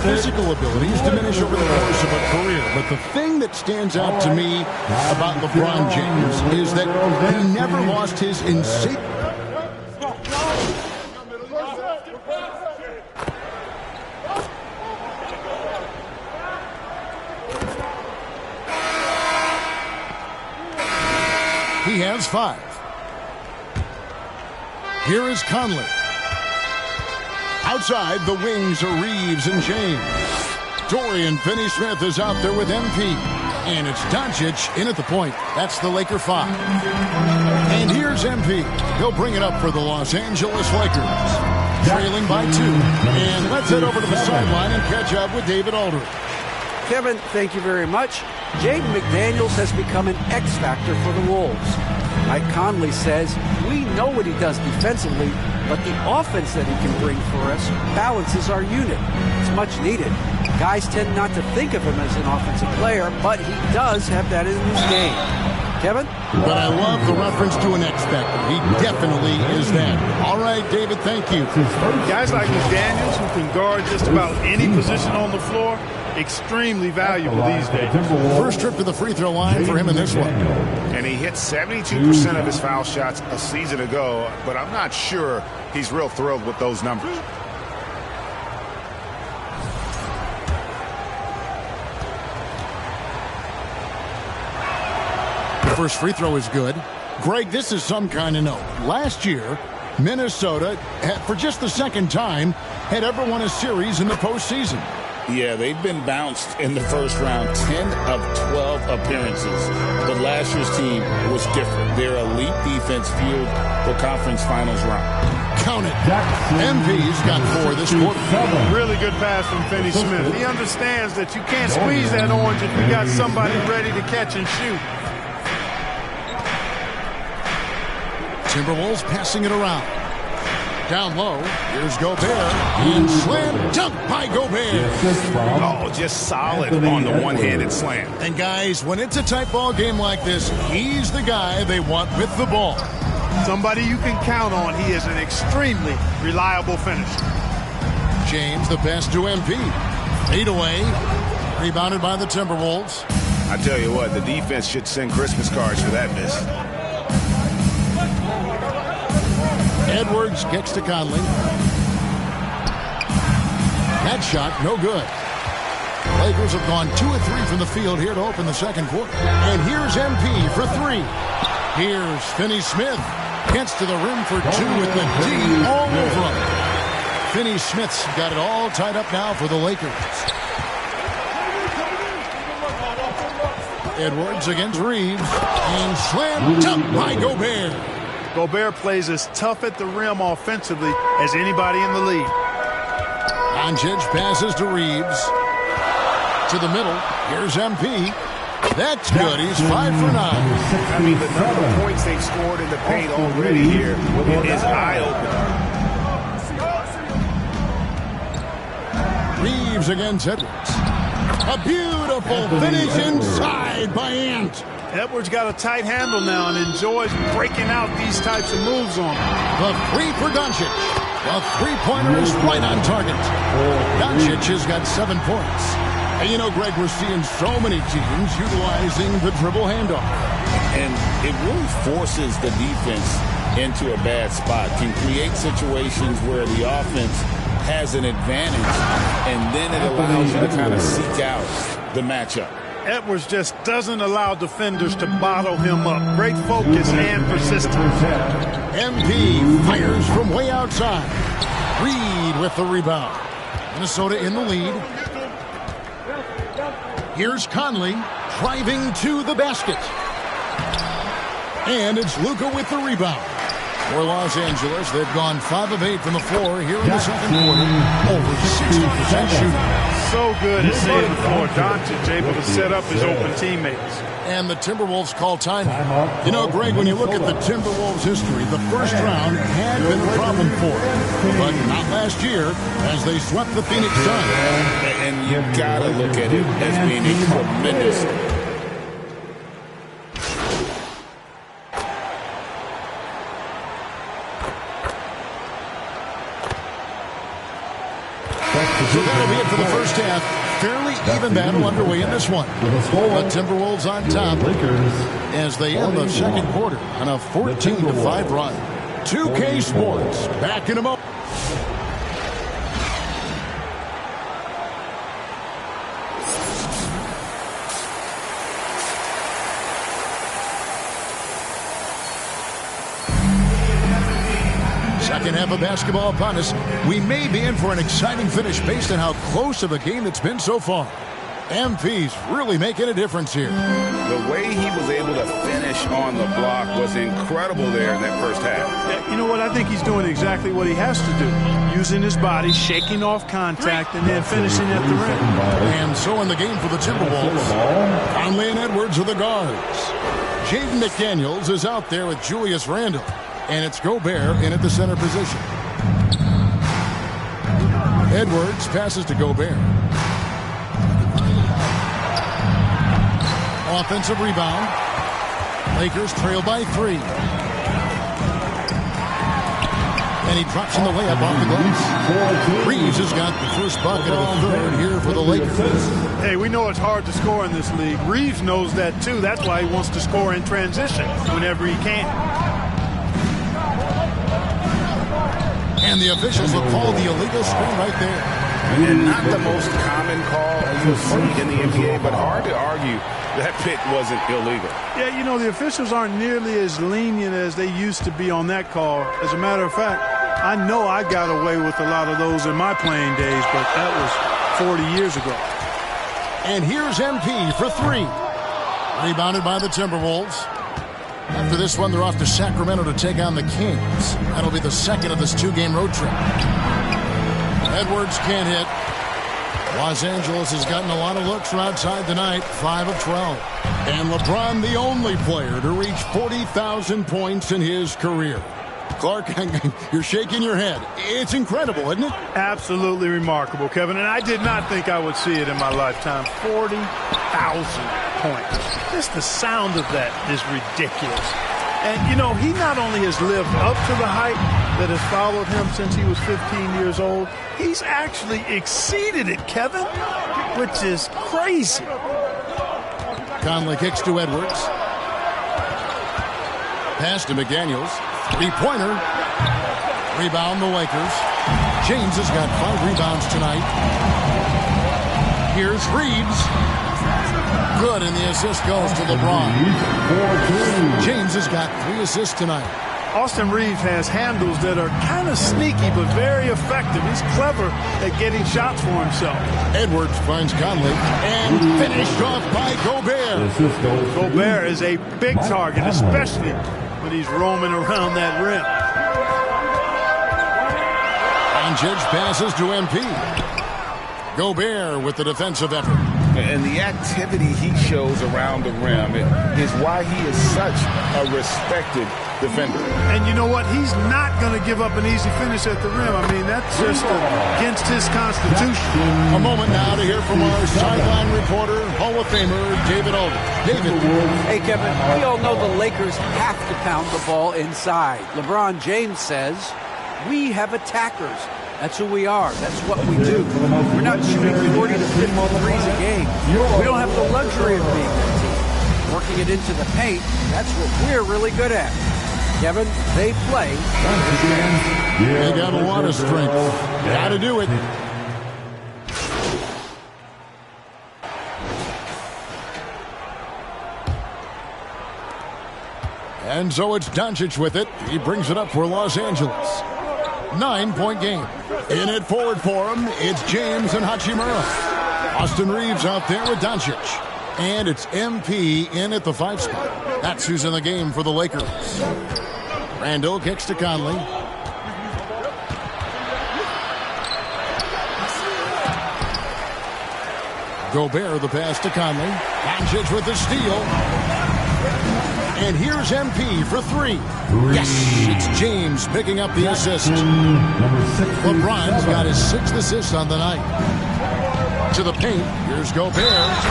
physical abilities diminish over the course of a career, but the thing that stands out to me about LeBron James is that he never lost his insatiable. He has 5. Here is Conley. Outside, the wings are Reeves and James. Dorian Finney-Smith is out there with MP. And it's Doncic in at the point. That's the Laker 5. And here's MP. He'll bring it up for the Los Angeles Lakers. Trailing by 2. And let's head over to the sideline and catch up with David Aldridge. Kevin, thank you very much. Jaden McDaniels has become an X factor for the Wolves. Mike Conley says, we know what he does defensively, but the offense that he can bring for us balances our unit. It's much needed. Guys tend not to think of him as an offensive player, but he does have that in his game. Kevin? But I love the reference to an X factor. He definitely is that. All right, David, thank you. Guys like McDaniels who can guard just about any position on the floor, extremely valuable these days. First trip to the free throw line for him in this one. And he hit 72% of his foul shots a season ago, but I'm not sure he's real thrilled with those numbers. The first free throw is good. Greg, this is some kind of note. Last year, Minnesota, for just the second time, had ever won a series in the postseason. Yeah, they've been bounced in the first round, 10 of 12 appearances. But last year's team was different. Their elite defense fueled the conference finals round. Count it. MP's got 4 this quarter. Really good pass from Finney-Smith. He understands that you can't squeeze that orange if you got somebody ready to catch and shoot. Timberwolves passing it around. Down low, here's Gobert, and slam dunk by Gobert. Oh, just solid on the one-handed slam. And guys, when it's a tight ball game like this, he's the guy they want with the ball. Somebody you can count on. He is an extremely reliable finisher. James, the pass to MP. 8 away, rebounded by the Timberwolves. I tell you what, the defense should send Christmas cards for that miss. Edwards gets to Conley. That shot, no good. Lakers have gone 2 of 3 from the field here to open the second quarter. And here's MP for 3. Here's Finney-Smith. Gets to the rim for 2 with the D all over him. Finney-Smith's got it all tied up now for the Lakers. Edwards against Reeves. And slam dunk by Gobert. Gobert plays as tough at the rim offensively as anybody in the league. Doncic passes to Reeves. To the middle. Here's MP. That's good. He's 5 for 9. I mean, the number of points they've scored in the paint already here is eye-opening. Reeves against Edwards. A beautiful finish inside by Ant. Edwards got a tight handle now and enjoys breaking out these types of moves on him. The 3 for Doncic. The three-pointer is right on target. Doncic has got 7 points. And you know, Greg, we're seeing so many teams utilizing the dribble handoff. And it really forces the defense into a bad spot, can create situations where the offense has an advantage, and then it allows you to kind of seek out the matchup. Edwards just doesn't allow defenders to bottle him up. Great focus and persistence. MP fires from way outside. Reed with the rebound. Minnesota in the lead. Here's Conley driving to the basket. And it's Luka with the rebound. For Los Angeles, they've gone 5 of 8 from the floor here in the second quarter. Over 60% shooting. So good at seeing the floor. Doncic able to set up his open teammates. And the Timberwolves call timeout. You know, Greg, when you look at the Timberwolves' history, the first round had been a problem for them. But not last year, as they swept the Phoenix Suns. And you've got to look at it as being a tremendous. So that'll be it for the first half. Fairly even battle underway in this one. The Timberwolves on top as they end the second quarter on a 14-5 run. 2K Sports back in a moment. Second half of basketball upon us. We may be in for an exciting finish based on how close of a game it's been so far. MP's really making a difference here. The way he was able to finish on the block was incredible there in that first half. Yeah, you know what? I think he's doing exactly what he has to do. Using his body, shaking off contact, and then finishing at the rim. And so in the game for the Timberwolves, Conley and Edwards are the guards. Jaden McDaniels is out there with Julius Randle. And it's Gobert in at the center position. Edwards passes to Gobert. Offensive rebound. Lakers trail by 3. And he drops in the layup off the glass. Reeves has got the first bucket of the third here for the Lakers. Hey, we know it's hard to score in this league. Reeves knows that too. That's why he wants to score in transition whenever he can. And the officials will call the illegal screen right there. And not the most common call you'll see in the NBA, but hard to argue that pick wasn't illegal. Yeah, you know, the officials aren't nearly as lenient as they used to be on that call. As a matter of fact, I know I got away with a lot of those in my playing days, but that was 40 years ago. And here's MP for 3. Rebounded by the Timberwolves. After this one, they're off to Sacramento to take on the Kings. That'll be the second of this 2-game road trip. Edwards can't hit. Los Angeles has gotten a lot of looks from outside tonight, 5 of 12. And LeBron, the only player to reach 40,000 points in his career. Clark, you're shaking your head. It's incredible, isn't it? Absolutely remarkable, Kevin. And I did not think I would see it in my lifetime. 40,000 points. Just the sound of that is ridiculous. And, you know, he not only has lived up to the hype that has followed him since he was 15 years old, he's actually exceeded it, Kevin, which is crazy. Conley kicks to Edwards. Pass to McDaniels. 3-pointer. Rebound the Lakers. James has got 5 rebounds tonight. Here's Reeves. Good, and the assist goes to LeBron. James has got 3 assists tonight. Austin Reeves has handles that are kind of sneaky but very effective. He's clever at getting shots for himself. Edwards finds Conley and finished off by Gobert. Gobert is a big target, especially when he's roaming around that rim. Doncic passes to MP. Gobert with the defensive effort. And the activity he shows around the rim is why he is such a respected defender. And you know what? He's not going to give up an easy finish at the rim. I mean, that's just against his constitution. A moment now to hear from our sideline reporter, Hall of Famer David Aldridge. David. Hey, Kevin, we all know the Lakers have to pound the ball inside. LeBron James says, we have attackers. That's who we are. That's what we do. We're not shooting 40 to 50 threes a game. We don't have the luxury of being that team. Working it into the paint, that's what we're really good at. Kevin, they play. They got a lot of strength. Got to do it. And so it's Doncic with it. He brings it up for Los Angeles. 9-point game. In it forward for him, it's James and Hachimura. Austin Reeves out there with Doncic. And it's MP in at the 5 spot. That's who's in the game for the Lakers. Randle kicks to Conley. Gobert the pass to Conley. Doncic with the steal. And here's MP for 3. Yes, it's James picking up the assist. LeBron's got his 6th assist on the night. to the paint. Here's Gobert.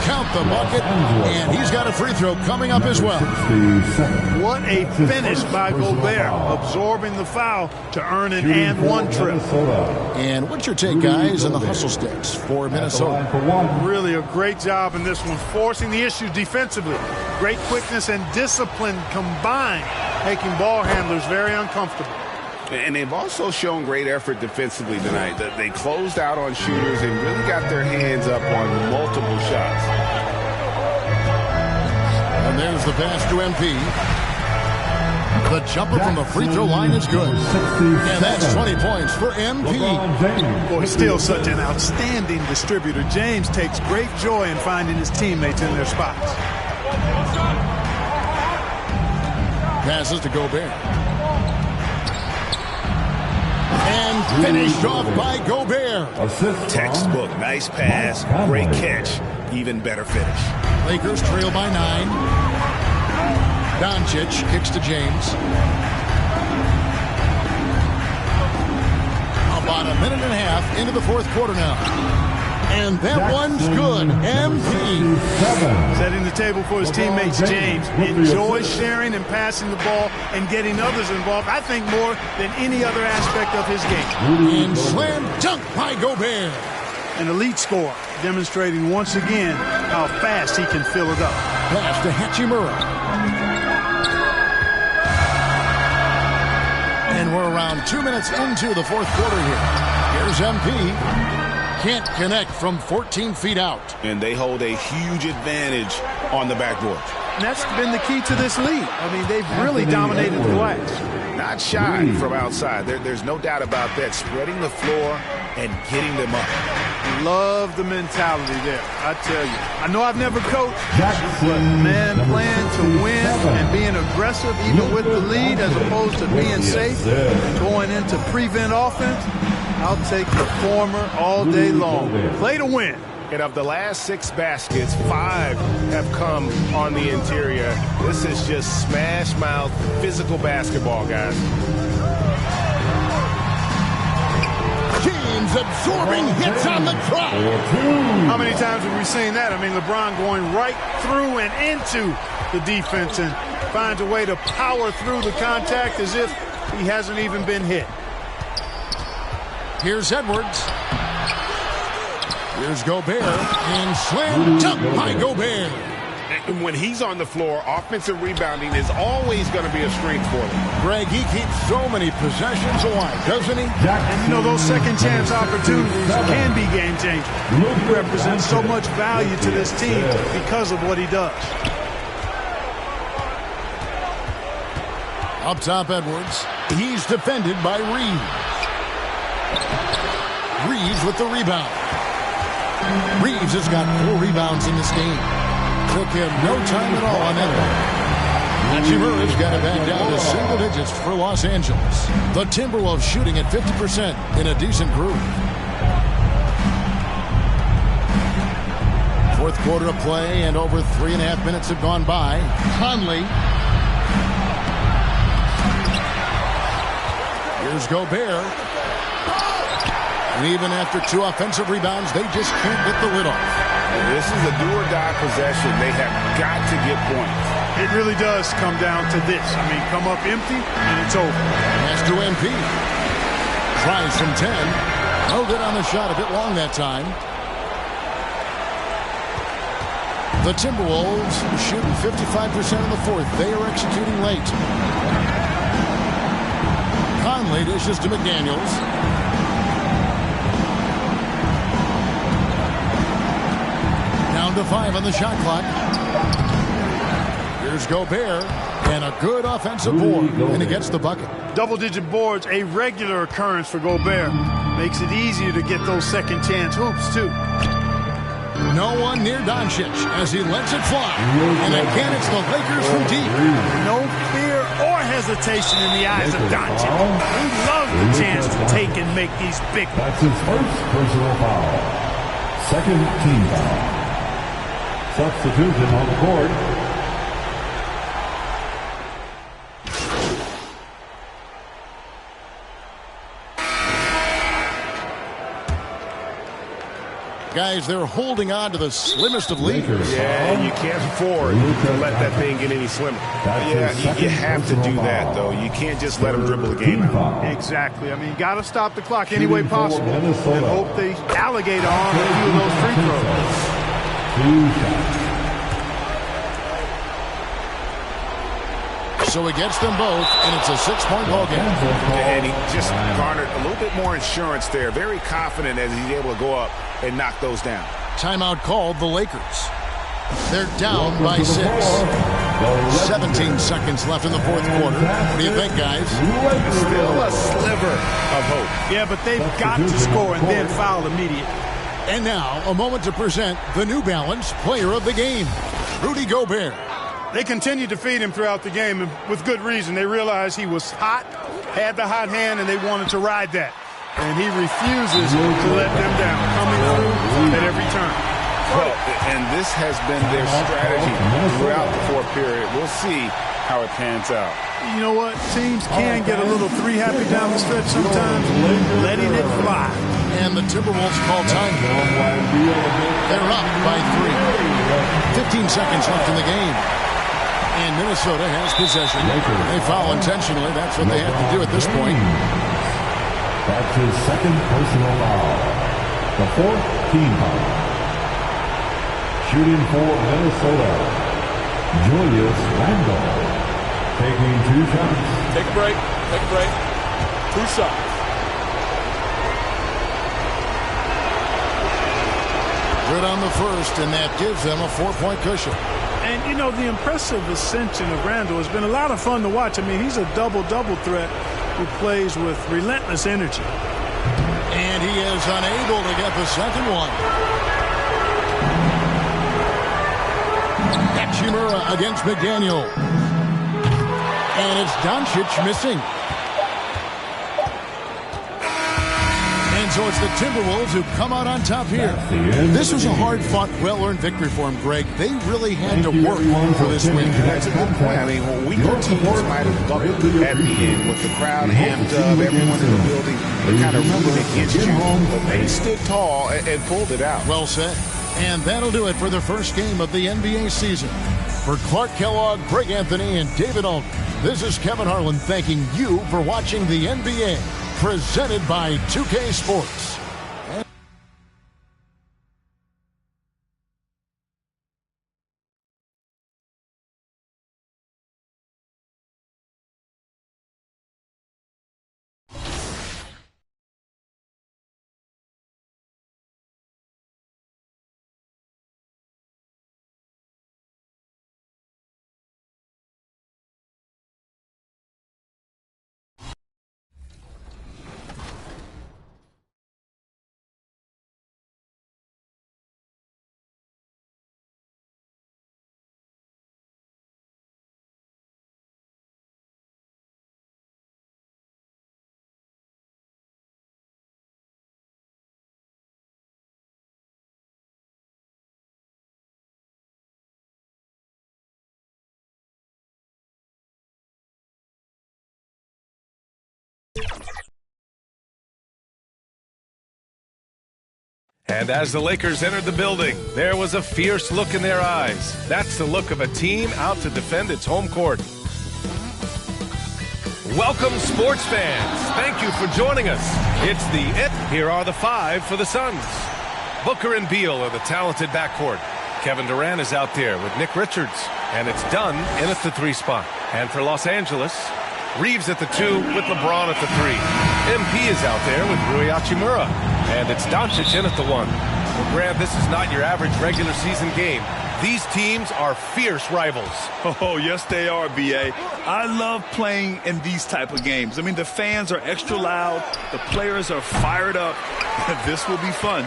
Count the bucket. And he's got a free throw coming up as well. What a finish by Gobert, absorbing the foul to earn an and-one trip. And what's your take, guys, on the hustle sticks for Minnesota? Really a great job in this one, forcing the issue defensively. Great quickness and discipline combined, making ball handlers very uncomfortable. And they've also shown great effort defensively tonight. They closed out on shooters and really got their hands up on multiple shots. And there's the pass to MP. The jumper from the free throw line is good. And that's 20 points for MP. Boy, still such an outstanding distributor. James takes great joy in finding his teammates in their spots. Passes to Gobert. And finished off by Gobert. Textbook, nice pass, great catch, even better finish. Lakers trail by 9. Doncic kicks to James. About a minute and a half into the fourth quarter now. And that one's good. MP. Setting the table for his teammates, James enjoys sharing and passing the ball and getting others involved, I think, more than any other aspect of his game. And slam dunk by Gobert. An elite scorer, demonstrating once again how fast he can fill it up. Pass to Hachimura. And we're around 2 minutes into the fourth quarter here. Here's MP. Can't connect from 14 feet out. And they hold a huge advantage on the backboard. And that's been the key to this lead. I mean, they've really dominated the glass. Not shy from outside. There's no doubt about that. Spreading the floor and getting them up. Love the mentality there, I tell you. I know I've never coached, but man, playing to win and being aggressive even with the lead as opposed to being safe, going into prevent offense, I'll take the former all day long. Play to win. And of the last 6 baskets, 5 have come on the interior. This is just smash mouth physical basketball, guys. James absorbing hits on the trot. How many times have we seen that? I mean, LeBron going right through and into the defense and finds a way to power through the contact as if he hasn't even been hit. Here's Edwards. Here's Gobert. And slam dunk by Gobert. And when he's on the floor, offensive rebounding is always going to be a strength for them. Greg, he keeps so many possessions alive, doesn't he? And, you know, those second chance opportunities can be game changers. He represents so much value to this team because of what he does. Up top, Edwards. He's defended by Reeves. Reeves with the rebound. Reeves has got 4 rebounds in this game. Took him no time at all on that one. Hachimura's got it back down to single digits for Los Angeles. The Timberwolves shooting at 50% in a decent groove. Fourth quarter of play, and over 3.5 minutes have gone by. Conley. Here's Gobert. And even after 2 offensive rebounds, they just can't get the lid off. This is a do-or-die possession. They have got to get points. It really does come down to this. I mean, come up empty, and it's over. Pass to MP. Tries from 10. No good on the shot. A bit long that time. The Timberwolves shooting 55% in the fourth. They are executing late. Conley dishes to McDaniels. Down to 5 on the shot clock. Here's Gobert, and a good offensive board, and he gets the bucket. Double-digit boards, a regular occurrence for Gobert. Makes it easier to get those second-chance hoops, too. No one near Doncic as he lets it fly. And again, it's the Lakers from deep. No fear or hesitation in the eyes of Doncic. He loves the chance to take and make these big ones. That's his first personal foul. Second team foul. Substitution on the court. Guys, they're holding on to the slimmest of leads. Yeah, you can't afford to let that thing get any slimmer. Yeah, you have to do that, though. You can't just let them dribble the game out. Exactly. I mean, you got to stop the clock any way possible and hope they alligator on a few of those free throws. So he gets them both, and it's a 6-point ball game. And he just garnered a little bit more insurance there. Very confident as he's able to go up and knock those down. Timeout called the Lakers. They're down by 6. 17 seconds left in the fourth quarter. What do you think, guys? Still a sliver of hope. Yeah, but they've got to score and then foul immediately. And now, a moment to present the New Balance Player of the Game, Rudy Gobert. They continued to feed him throughout the game, and with good reason. They realized he was hot, had the hot hand, and they wanted to ride that. And he refuses to let them down, coming through at every turn. Well, and this has been their strategy throughout the fourth period. We'll see how it pans out. You know what? Teams can get a little three-happy down the stretch sometimes, letting it fly. And the Timberwolves call time. They're up by 3. 15 seconds left in the game. And Minnesota has possession. They foul intentionally. That's what they have to do at this point. That's his second personal foul. The fourth team foul. Shooting for Minnesota, Julius Randle. Taking 2 shots. Take a break. Take a break. 2 shots. Good on the first, and that gives them a 4-point cushion. And, you know, the impressive ascension of Randle has been a lot of fun to watch. I mean, he's a double-double threat who plays with relentless energy. And he is unable to get the second one. Hachimura against McDaniel. And it's Doncic missing. And so it's the Timberwolves who come out on top here. This was a hard-fought, well-earned victory for them, Greg. They really had to work for this win. That's a good point. I mean, weaker teams might have buckled at the end with the crowd amped up, everyone in the building. They kind of rooted against you, but they stood tall and pulled it out. Well said. And that'll do it for the first game of the NBA season. For Clark Kellogg, Greg Anthony, and David Alton, this is Kevin Harlan thanking you for watching the NBA. Presented by 2K Sports. And as the Lakers entered the building, there was a fierce look in their eyes. That's the look of a team out to defend its home court. Welcome, sports fans. Thank you for joining us. It's the It. Here are the 5 for the Suns. Booker and Beal are the talented backcourt. Kevin Durant is out there with Nick Richards. And it's Dunn in at the 3 spot. And for Los Angeles, Reeves at the 2 with LeBron at the 3. MP is out there with Rui Hachimura. And it's Doncic in at the 1. Well, Grant, this is not your average regular season game. These teams are fierce rivals. Oh, yes, they are, B.A. I love playing in these type of games. I mean, the fans are extra loud. The players are fired up. This will be fun.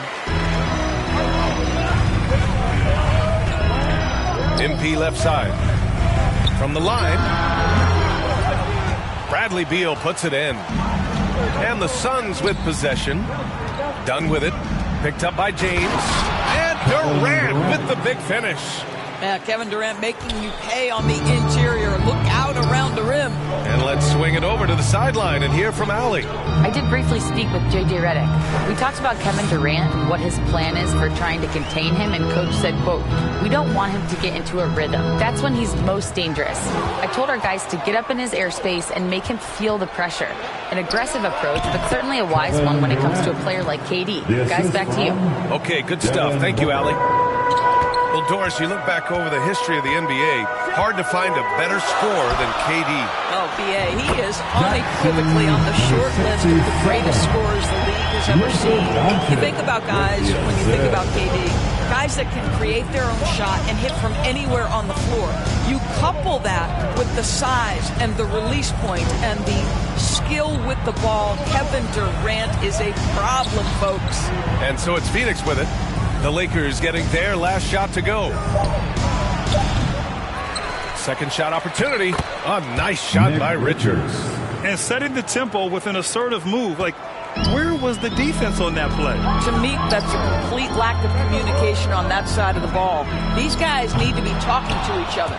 MP left side. From the line, Bradley Beal puts it in. And the Suns with possession. Done with it. Picked up by James. And Durant with the big finish. Yeah, Kevin Durant making you pay on the interior. Look out around the rim. And let's swing it over to the sideline and hear from Allie. I did briefly speak with J.J. Redick. We talked about Kevin Durant and what his plan is for trying to contain him, and Coach said, quote, "We don't want him to get into a rhythm. That's when he's most dangerous. I told our guys to get up in his airspace and make him feel the pressure. An aggressive approach, but certainly a wise one when it comes to a player like KD. Guys, back to you." Okay, good stuff. Thank you, Allie. Well, Doris, you look back over the history of the NBA, hard to find a better scorer than KD. Oh, B.A., he is unequivocally on the short list of the greatest scorers the league has ever seen. You think about guys, when you think about KD, guys that can create their own shot and hit from anywhere on the floor. You couple that with the size and the release point and the skill with the ball. Kevin Durant is a problem, folks. And so it's Phoenix with it. The Lakers getting their last shot to go. Second shot opportunity. A nice shot by Richards. And setting the tempo with an assertive move. Like, where was the defense on that play? To me, that's a complete lack of communication on that side of the ball. These guys need to be talking to each other.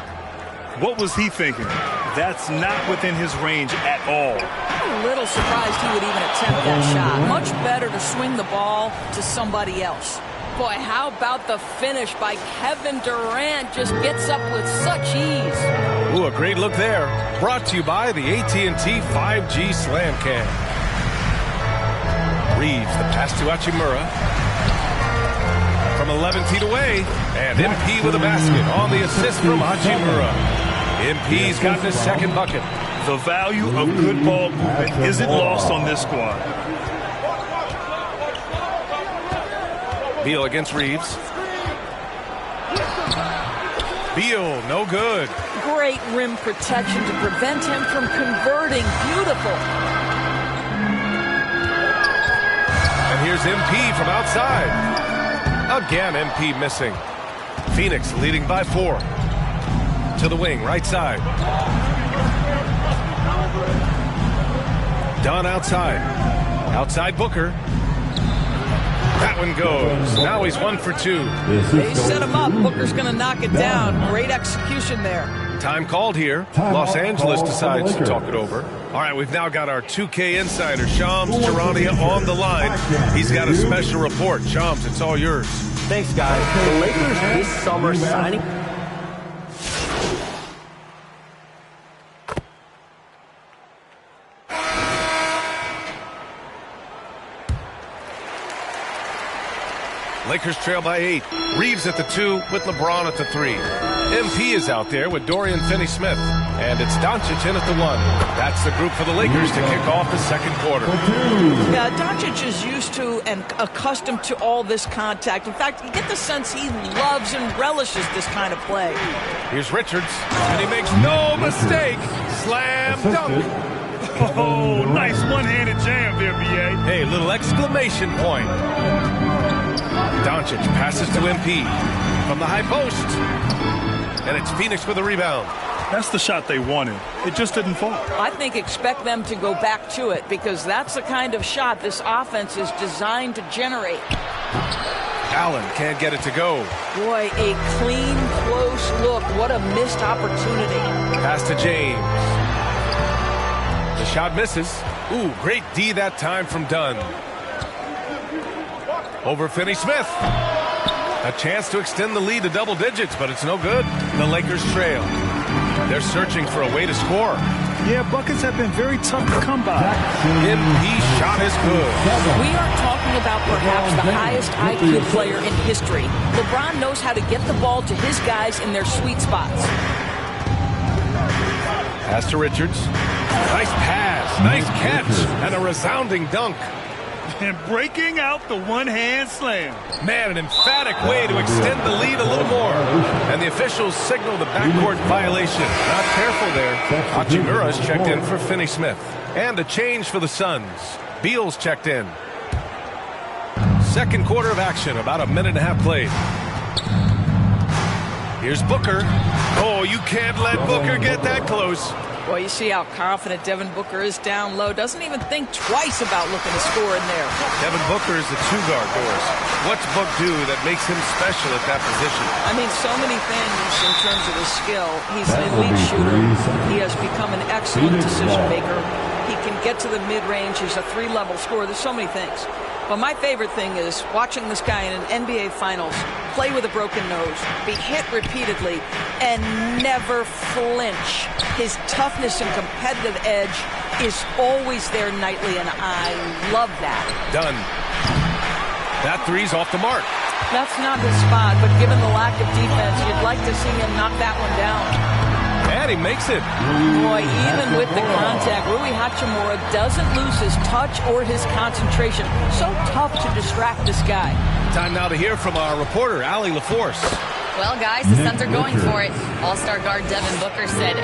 What was he thinking? That's not within his range at all. I'm a little surprised he would even attempt that shot. Much better to swing the ball to somebody else. Boy, how about the finish by Kevin Durant? Just gets up with such ease. Ooh, a great look there. Brought to you by the AT&T 5G Slam Cam. Reeves, the pass to Hachimura. From 11 feet away. And MP with a basket on the assist from Hachimura. MP's gotten his second bucket. The value of good ball movement isn't lost on this squad. Beal against Reeves. Beal, no good. Great rim protection to prevent him from converting. Beautiful. And here's MP from outside. Again, MP missing. Phoenix leading by 4. To the wing, right side. Dunn outside. Outside Booker. That one goes. Now he's 1 for 2. They set him up. Booker's going to knock it down. Great execution there. Time called here. Los Angeles decides to talk it over. All right, we've now got our 2K insider, Shams Charania, on the line. He's got a special report. Shams, it's all yours. Thanks, guys. The Lakers this summer signing... Lakers trail by 8. Reeves at the 2 with LeBron at the 3. MP is out there with Dorian Finney-Smith. And it's Doncic in at the 1. That's the group for the Lakers to kick off the second quarter. Yeah, Doncic is used to and accustomed to all this contact. In fact, you get the sense he loves and relishes this kind of play. Here's Richards, and he makes no mistake. Slam dunk. Oh, nice one-handed jam there, B.A. Hey, little exclamation point. Doncic passes to MP from the high post. And it's Phoenix with a rebound. That's the shot they wanted. It just didn't fall. I think expect them to go back to it because that's the kind of shot this offense is designed to generate. Allen can't get it to go. Boy, a clean, close look. What a missed opportunity. Pass to James. The shot misses. Ooh, great D that time from Dunn. Over Finney-Smith. A chance to extend the lead to double digits, but it's no good. The Lakers trail. They're searching for a way to score. Yeah, buckets have been very tough to come by. MP shot is good. We are talking about perhaps the highest IQ player in history. LeBron knows how to get the ball to his guys in their sweet spots. Pass to Richards. Nice pass, nice catch, and a resounding dunk. And breaking out the one-hand slam. Man, an emphatic way to extend the lead a little more. And the officials signal the backcourt violation. Not careful there. Hachimura's checked in for Finney-Smith. And a change for the Suns. Beal's checked in. Second quarter of action, about a minute and a half played. Here's Booker. Oh, you can't let Booker get that close. Well, you see how confident Devin Booker is down low. Doesn't even think twice about looking to score in there. Devin Booker is the two-guard, Doris. What's Book do that makes him special at that position? I mean, so many things in terms of his skill. He's an elite shooter. He has become an excellent decision maker. He can get to the mid-range. He's a three-level scorer. There's so many things. But my favorite thing is watching this guy in an NBA Finals play with a broken nose, be hit repeatedly, and never flinch. His toughness and competitive edge is always there nightly, and I love that. Done. That three's off the mark. That's not his spot, but given the lack of defense, you'd like to see him knock that one down. And he makes it. Boy, even with the contact, Rui Hachimura doesn't lose his touch or his concentration. So tough to distract this guy. Time now to hear from our reporter, Allie LaForce. Well, guys, the Suns are going for it. All-star guard Devin Booker said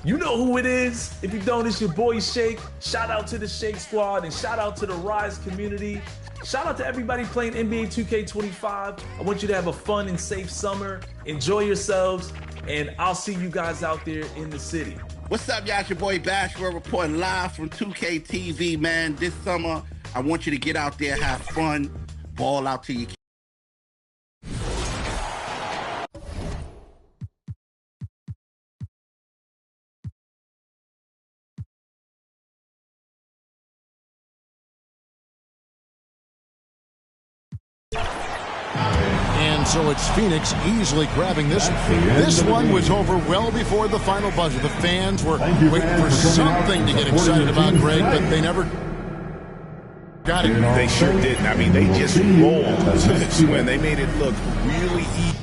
You know who it is. If you don't, it's your boy Shake. Shout out to the Shake Squad and shout out to the Rise community. Shout out to everybody playing NBA 2K25. I want you to have a fun and safe summer. Enjoy yourselves, and I'll see you guys out there in the city. What's up, y'all? It's your boy Bash. We're reporting live from 2K TV, man. This summer, I want you to get out there, have fun, ball out to your And so it's Phoenix easily grabbing this. This one was over well before the final buzzer. The fans were waiting for something to get excited about, Greg, but they never got it. They sure didn't. I mean, they just rolled when they made it look really easy.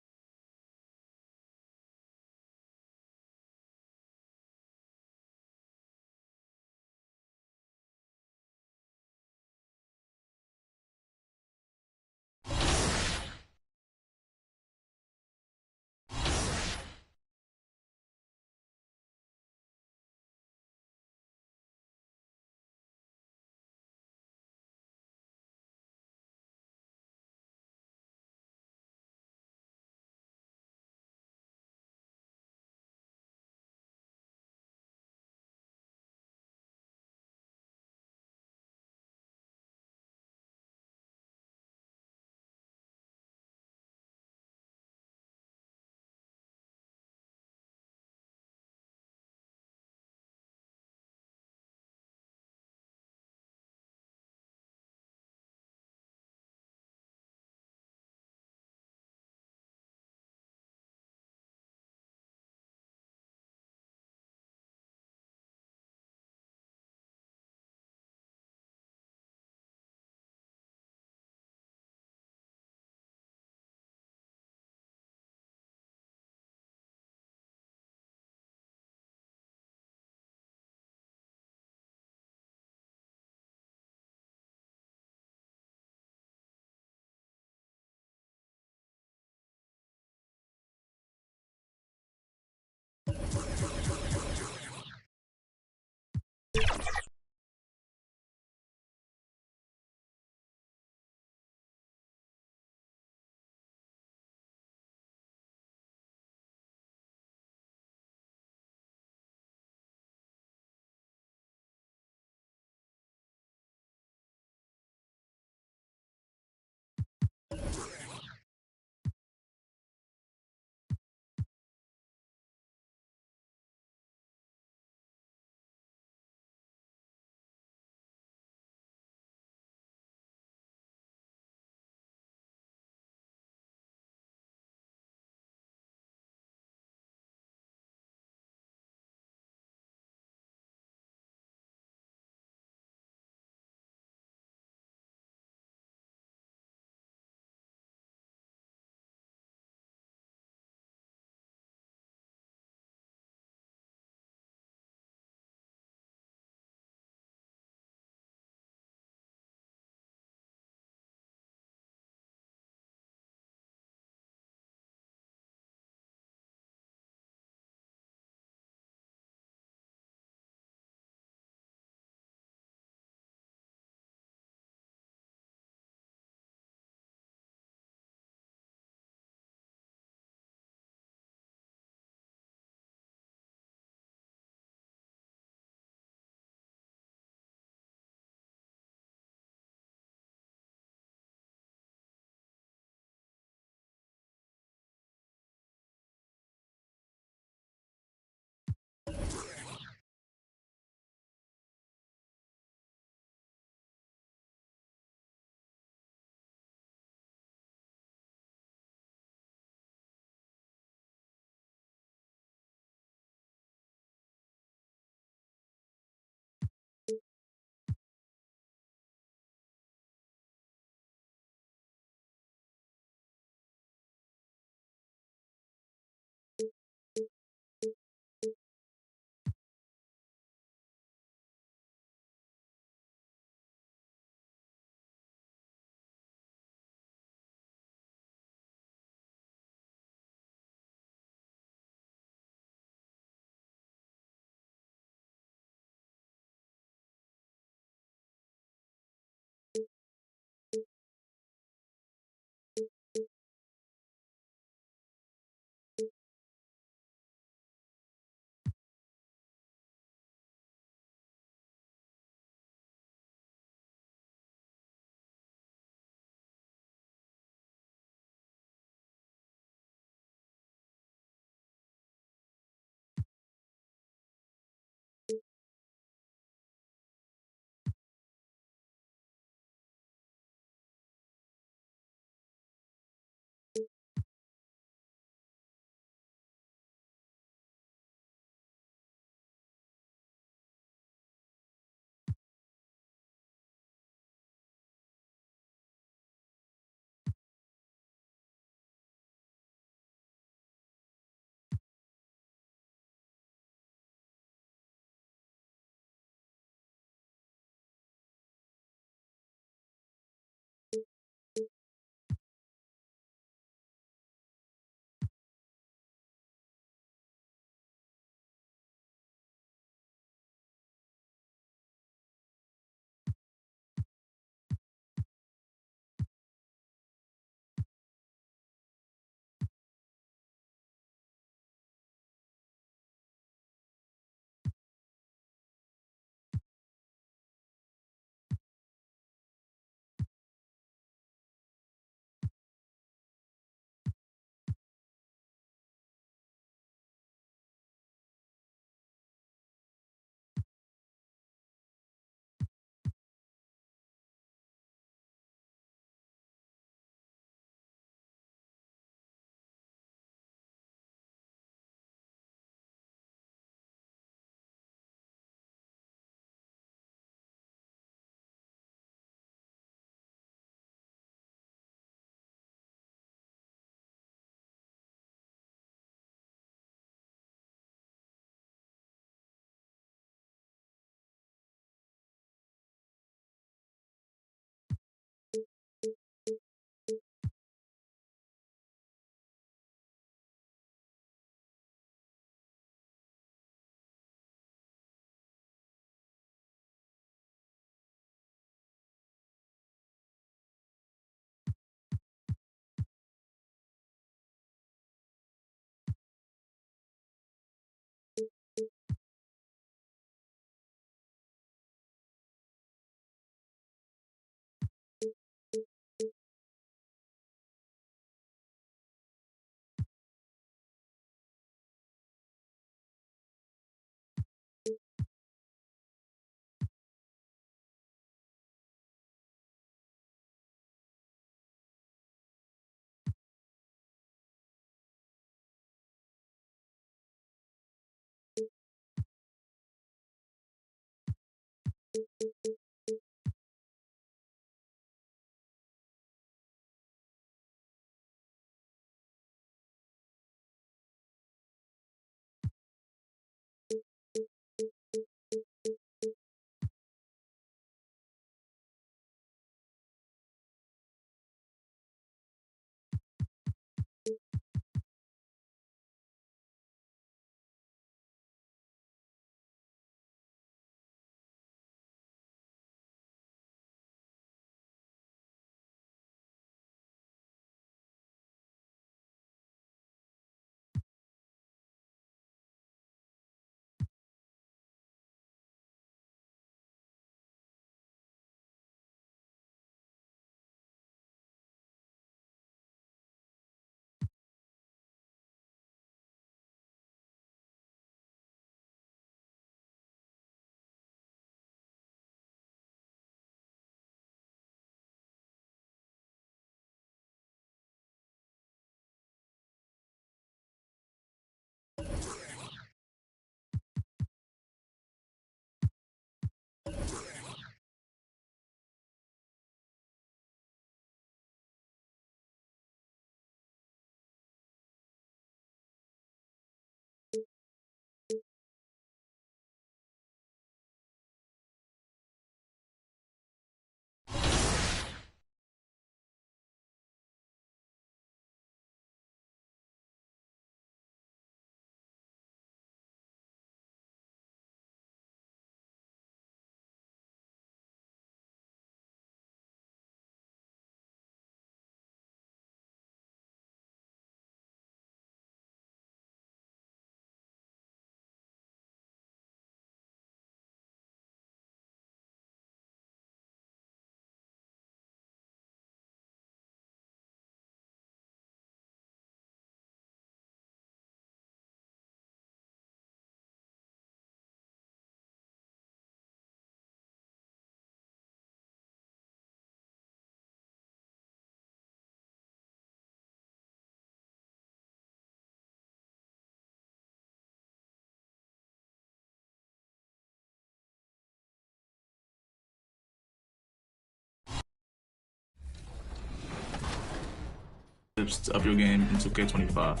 To up your game in 2K25.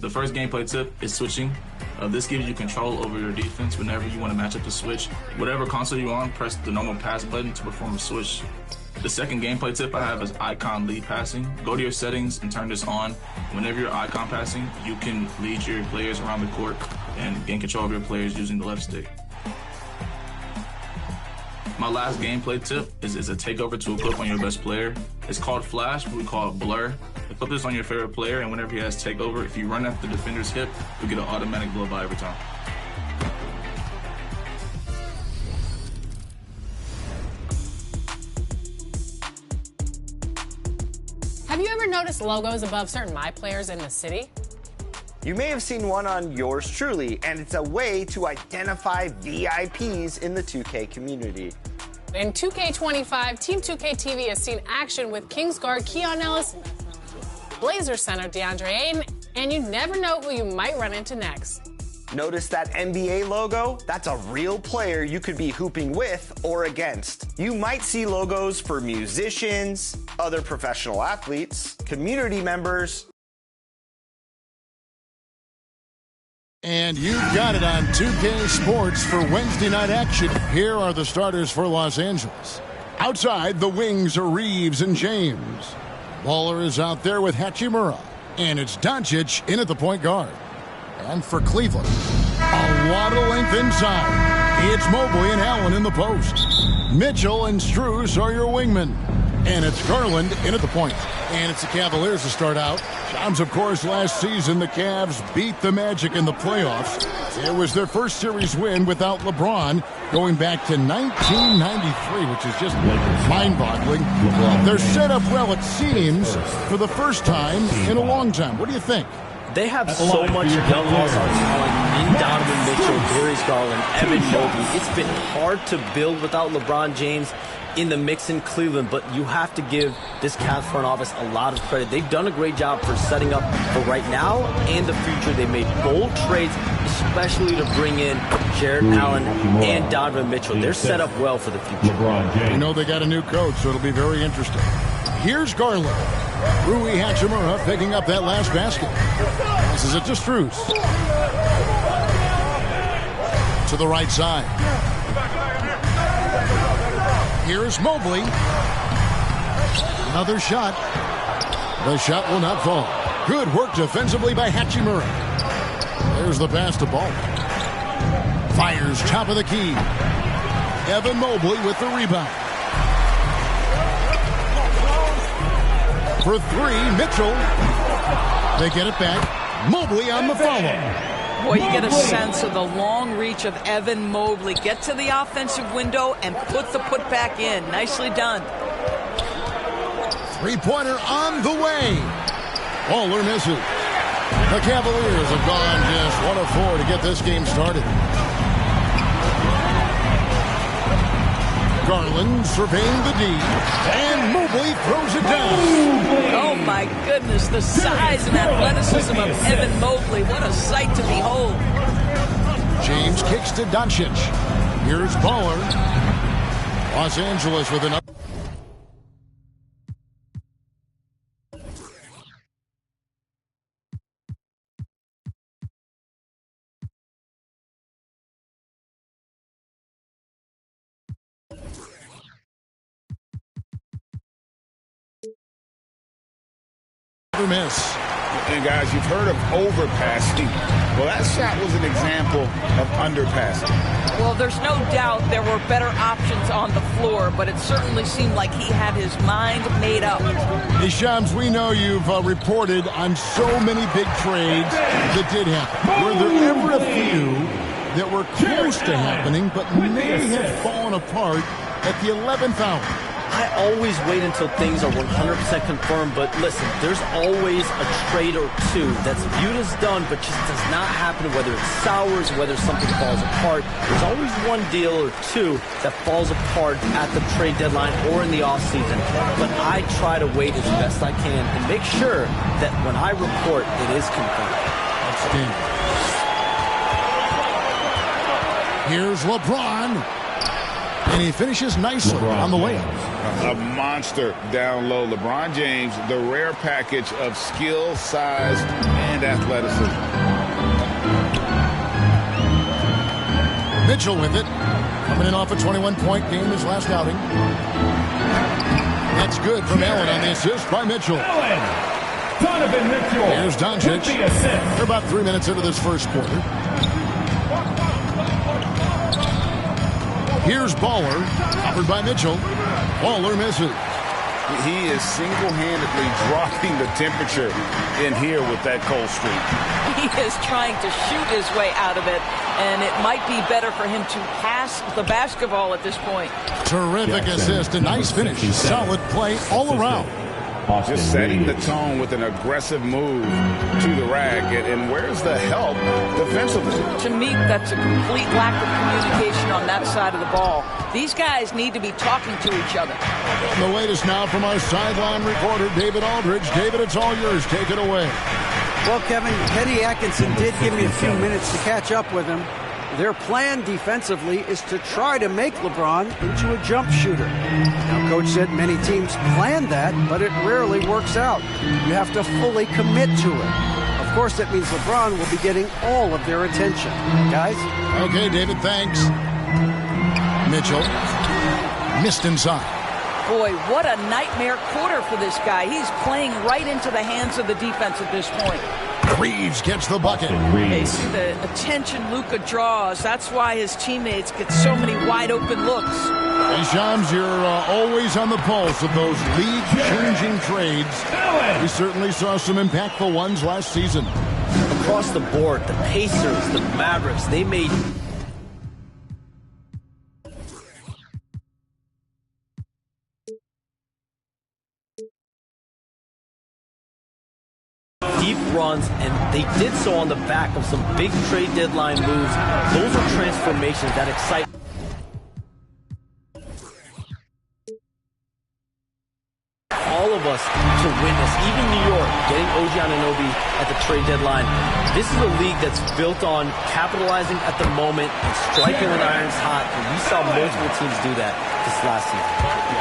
The first gameplay tip is switching. This gives you control over your defense whenever you want to match up the switch. Whatever console you're on, press the normal pass button to perform a switch. The second gameplay tip I have is icon lead passing. Go to your settings and turn this on. Whenever you're icon passing, you can lead your players around the court and gain control of your players using the left stick. My last gameplay tip is a takeover to equip on your best player. It's called Flash, but we call it Blur. Equip this on your favorite player, and whenever he has takeover, if you run after the defender's hip, you get an automatic blow by every time. Have you ever noticed logos above certain My Players in the city? You may have seen one on yours truly, and it's a way to identify VIPs in the 2K community. In 2K25, Team 2K TV has seen action with Kings guard Keon Ellis, Blazer center DeAndre Ayton, and you never know who you might run into next. Notice that NBA logo? That's a real player you could be hooping with or against. You might see logos for musicians, other professional athletes, community members. And you've got it on 2K Sports for Wednesday night action. Here are the starters for Los Angeles. Outside, the wings are Reeves and James. Waller is out there with Hachimura. And it's Doncic in at the point guard. And for Cleveland, a lot of length inside. It's Mobley and Allen in the post. Mitchell and Strus are your wingmen. And it's Garland in at the point. And it's the Cavaliers to start out. Shams, of course, last season the Cavs beat the Magic in the playoffs. It was their first series win without LeBron going back to 1993, which is just mind-boggling. They're set up well, it seems, for the first time in a long time. What do you think? They have so much young all-star talent in Donovan Mitchell, Darius Garland, Evan Mobley. It's been hard to build without LeBron James in the mix in Cleveland, but you have to give this Cavs front office a lot of credit. They've done a great job for setting up for right now and the future. They made bold trades, especially to bring in Jarrett Allen and Donovan Mitchell. They're set up well for the future. You know they got a new coach, so it'll be very interesting. Here's Garland. Rui Hachimura picking up that last basket. This is it to Strus. To the right side. Here's Mobley. Another shot. The shot will not fall. Good work defensively by Hachimura. There's the pass to Ball. Fires top of the key. Evan Mobley with the rebound. For three, Mitchell. They get it back. Mobley on the follow. Boy, you get a sense of the long reach of Evan Mobley. Get to the offensive window and put the putback in. Nicely done. Three-pointer on the way. Bowler misses. The Cavaliers have gone just 1 of 4 to get this game started. Garland surveying the D, and Mobley throws it down. Oh, my goodness, the size and athleticism of Evan Mobley. What a sight to behold. James kicks to Doncic. Here's Baller. Los Angeles with an up. Miss. And guys, you've heard of overpassing. Well, that shot was an example of underpassing. Well, there's no doubt there were better options on the floor, but it certainly seemed like he had his mind made up. Hey, Shams, we know you've reported on so many big trades that did happen. Were there ever a few that were close to happening, but may have fallen apart at the 11th hour? I always wait until things are 100% confirmed, but listen, there's always a trade or two that's viewed as done, but just does not happen, whether it sours, whether something falls apart. There's always one deal or two that falls apart at the trade deadline or in the offseason, but I try to wait as best I can and make sure that when I report, it is confirmed. Here's LeBron. And he finishes nicely on the layup. A monster down low. LeBron James, the rare package of skill, size, and athleticism. Mitchell with it. Coming in off a 21-point game his last outing. That's good from Allen on the assist by Mitchell. Donovan Mitchell. Here's Doncic. They're about 3 minutes into this first quarter. Here's Baller, covered by Mitchell. Baller misses. He is single-handedly dropping the temperature in here with that cold streak. He is trying to shoot his way out of it, and it might be better for him to pass the basketball at this point. Terrific assist, a nice finish. Solid play all around. Just setting the tone with an aggressive move to the rack. And where's the help defensively? To me, that's a complete lack of communication on that side of the ball. These guys need to be talking to each other. The latest now from our sideline reporter, David Aldridge. David, it's all yours. Take it away. Well, Kevin, Kenny Atkinson did give me a few minutes to catch up with him. Their plan defensively is to try to make LeBron into a jump shooter. Now, Coach said many teams plan that, but it rarely works out. You have to fully commit to it. Of course, that means LeBron will be getting all of their attention. Guys? Okay, David, thanks. Mitchell missed inside. Boy, what a nightmare quarter for this guy. He's playing right into the hands of the defense at this point. Reeves gets the bucket. They see the attention Luka draws. That's why his teammates get so many wide open looks. Hey, Shams, you're always on the pulse of those league-changing trades. We certainly saw some impactful ones last season. Across the board, the Pacers, the Mavericks, they made deep runs, and they did so on the back of some big trade deadline moves. Those are transformations that excite all of us to witness. Even New York getting OG Anunoby at the trade deadline. This is a league that's built on capitalizing at the moment and striking when iron's hot. And we saw multiple teams do that this last season.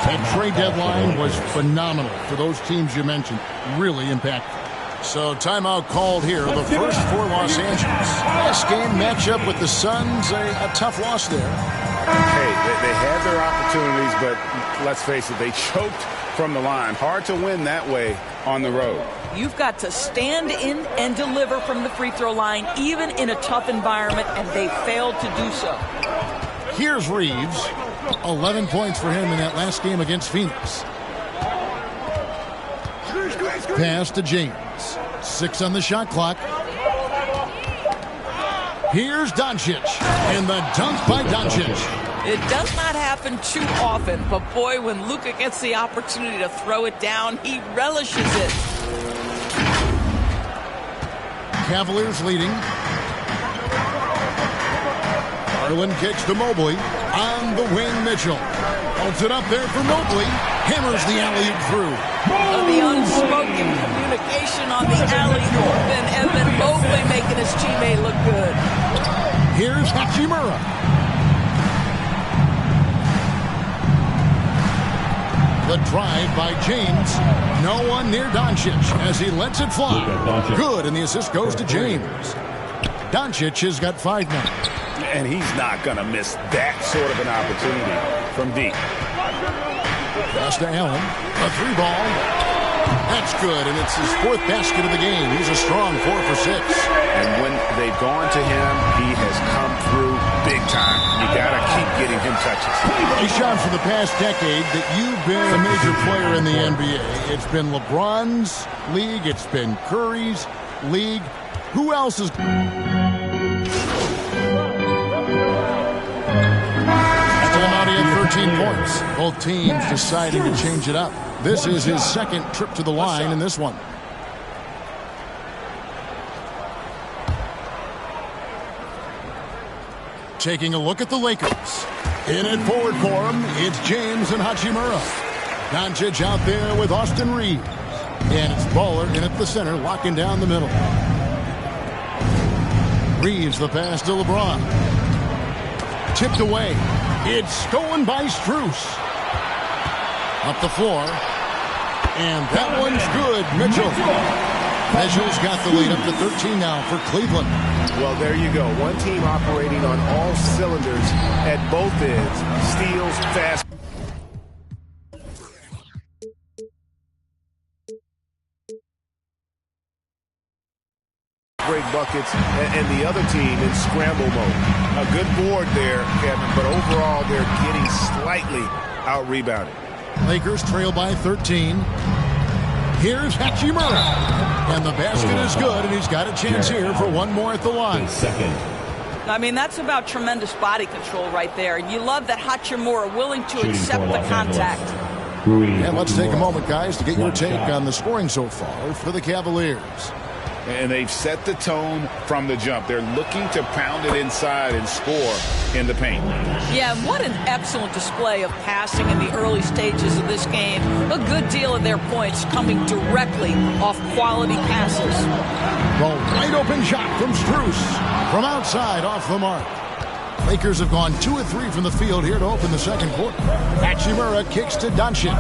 That trade deadline was phenomenal for those teams you mentioned. Really impactful. So timeout called here. The first for Los Angeles. Last game matchup with the Suns. A tough loss there. Hey, they had their opportunities, but let's face it, they choked from the line. Hard to win that way on the road. You've got to stand in and deliver from the free throw line, even in a tough environment, and they failed to do so. Here's Reeves. 11 points for him in that last game against Phoenix. Pass to James. 6 on the shot clock. Here's Doncic, and the dunk by Doncic. It does not happen too often, but boy, when Luka gets the opportunity to throw it down, he relishes it. Cavaliers leading. Garland kicks to Mobley. On the wing, Mitchell. Holds it up there for Mobley. Hammers the alley-oop through. The unspoken communication on the alley-oop, and Evan Mobley making his teammate look good. Here's Hachimura. The drive by James. No one near Doncic as he lets it fly. Good, and the assist goes to James. Doncic has got 5 now. And he's not going to miss that sort of an opportunity from deep. Pass to Allen. A 3-ball. That's good, and it's his 4th basket of the game. He's a strong 4 for 6. And when they've gone to him, he has come through big time. You got to keep getting him touches. Hey, Sean, for the past decade that you've been a major player in the NBA, it's been LeBron's league, it's been Curry's league. Who else is... Still 13 points. Both teams deciding to change it up. This is his 2nd trip to the line in this one. Taking a look at the Lakers. In it forward for him, it's James and Hachimura. Doncic out there with Austin Reeves. And it's Baller in at the center, locking down the middle. Reeves the pass to LeBron. Tipped away. It's stolen by Strus. Up the floor. And that one's good. Mitchell's got the lead up to 13 now for Cleveland. Well, there you go. One team operating on all cylinders at both ends. Steals, fast. Break buckets, and the other team in scramble mode. A good board there, Kevin, but overall they're getting slightly out-rebounded. Lakers trail by 13. Here's Hachimura. And the basket is good, and he's got a chance here for one more at the line. I mean, that's about tremendous body control right there. And you love that Hachimura willing to accept the contact. And let's take a moment, guys, to get your take on the scoring so far for the Cavaliers. And they've set the tone from the jump. They're looking to pound it inside and score in the paint. Yeah, what an excellent display of passing in the early stages of this game. A good deal of their points coming directly off quality passes. Well, wide open shot from Strus. From outside, off the mark. Lakers have gone 2 of 3 from the field here to open the second quarter. Hachimura kicks to Doncic.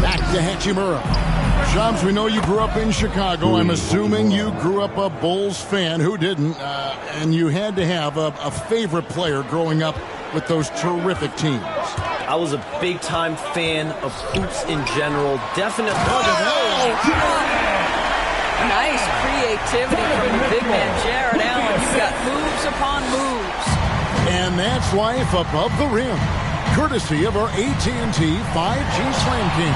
Back to Hachimura. Shams, we know you grew up in Chicago. I'm assuming you grew up a Bulls fan. Who didn't? And you had to have a favorite player growing up with those terrific teams. I was a big-time fan of hoops in general. Definitely. Nice creativity from the big man, Jared Allen. You've got moves upon moves. And that's life above the rim. Courtesy of our AT&T 5G Slam King.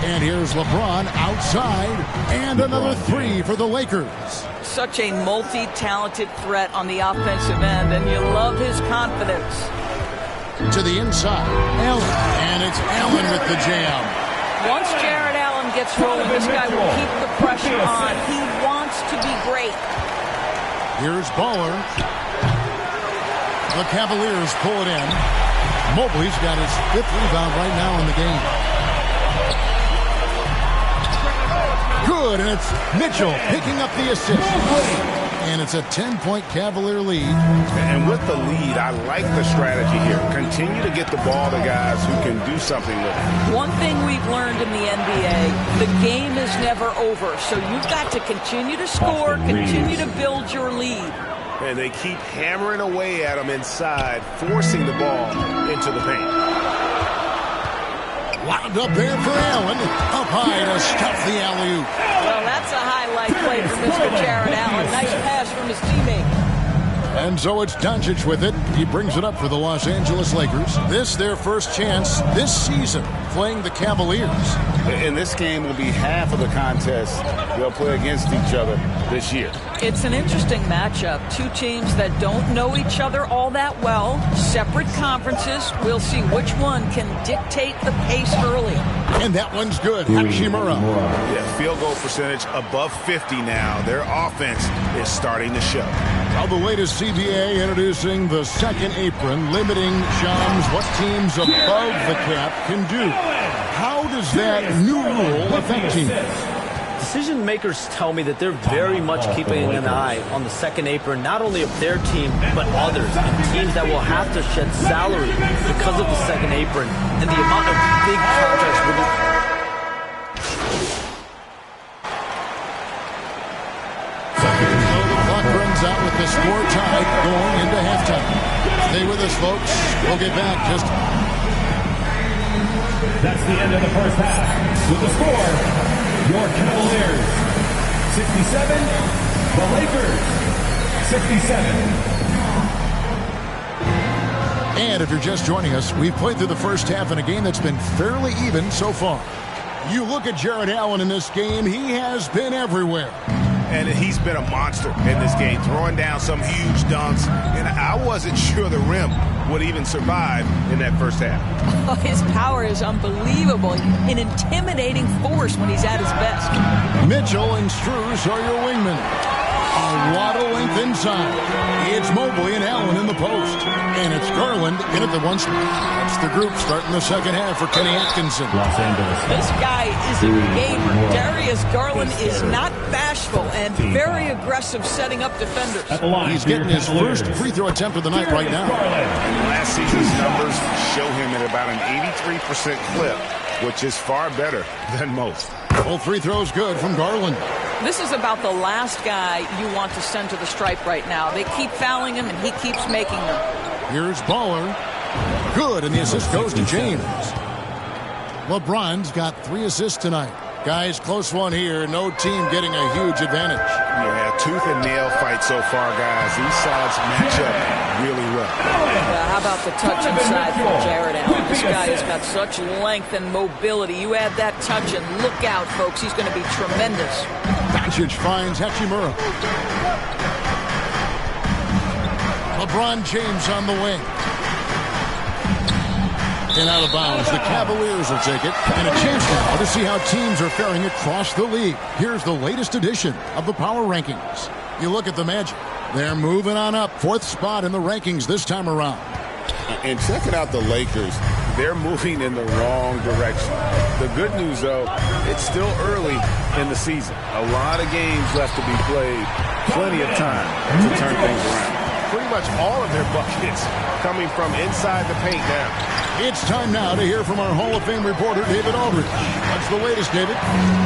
And here's LeBron outside, and another 3 for the Lakers. Such a multi-talented threat on the offensive end, and you love his confidence. To the inside. Allen. And it's Allen with the jam. Once Jared Allen gets rolling, this guy will keep the pressure on. He wants to be great. Here's Baller. The Cavaliers pull it in. Mobley's got his 5th rebound right now in the game. Good, and it's Mitchell picking up the assist. And it's a 10-point Cavalier lead. And with the lead, I like the strategy here. Continue to get the ball to guys who can do something with it. One thing we've learned in the NBA, the game is never over. So you've got to continue to score, continue to build your lead. And they keep hammering away at them inside, forcing the ball into the paint. Wound up there for Allen. Up high to stuff the alley-oop. Well, that's a highlight play for Mr. Jared Allen. Nice pass from his teammate. And so it's Doncic with it. He brings it up for the Los Angeles Lakers. This their first chance this season playing the Cavaliers. And this game will be half of the contest they'll play against each other this year. It's an interesting matchup. Two teams that don't know each other all that well. Separate conferences. We'll see which one can dictate the pace early. And that one's good. Hachimura. Yeah, field goal percentage above 50 now. Their offense is starting to show. Now the latest CBA introducing the second apron, limiting, Shams, what teams above the cap can do. How does that new rule affect teams? Decision makers tell me that they're very much keeping an eye on the second apron, not only of their team, but others, and teams that will have to shed salary because of the second apron and the amount of big contracts with it. The clock runs out with the score tied going into halftime. Stay with us, folks. We'll get back just... That's the end of the first half. With the score, your Cavaliers 67, the Lakers 67. And if you're just joining us, we've played through the first half in a game that's been fairly even so far. You look at Jared Allen in this game, he has been everywhere. And he's been a monster in this game, throwing down some huge dunks. And I wasn't sure the rim would even survive in that first half. Oh, his power is unbelievable. An intimidating force when he's at his best. Mitchell and Strus are your wingmen. A lot of length inside. It's Mobley and Allen in the post. And it's Garland in at the one spot. That's the group starting the second half for Kenny Atkinson. Los Angeles. This guy is a gamer. Darius Garland is not bashful and very aggressive setting up defenders. He's getting his first free throw attempt of the night right now. And last season's numbers show him at about an 83% clip, which is far better than most. Both free throws good from Garland. This is about the last guy you want to send to the stripe right now. They keep fouling him, and he keeps making them. Here's Baller. Good, and the assist goes to James. LeBron's got 3 assists tonight. Guys, close one here. No team getting a huge advantage. Yeah, tooth and nail fight so far, guys. These sides match up really well. How about the touch inside from Jared Allen? This guy has got such length and mobility. You add that touch, and look out, folks. He's going to be tremendous. Doncic finds Hachimura. LeBron James on the wing. And out of bounds, the Cavaliers will take it. And a chance now to see how teams are faring across the league. Here's the latest edition of the Power Rankings. You look at the Magic. They're moving on up. 4th spot in the rankings this time around. And checking out the Lakers. They're moving in the wrong direction. The good news, though, it's still early in the season. A lot of games left to be played. Plenty of time to turn things around. Pretty much all of their buckets coming from inside the paint now. It's time now to hear from our Hall of Fame reporter, David Aldridge. What's the latest, David?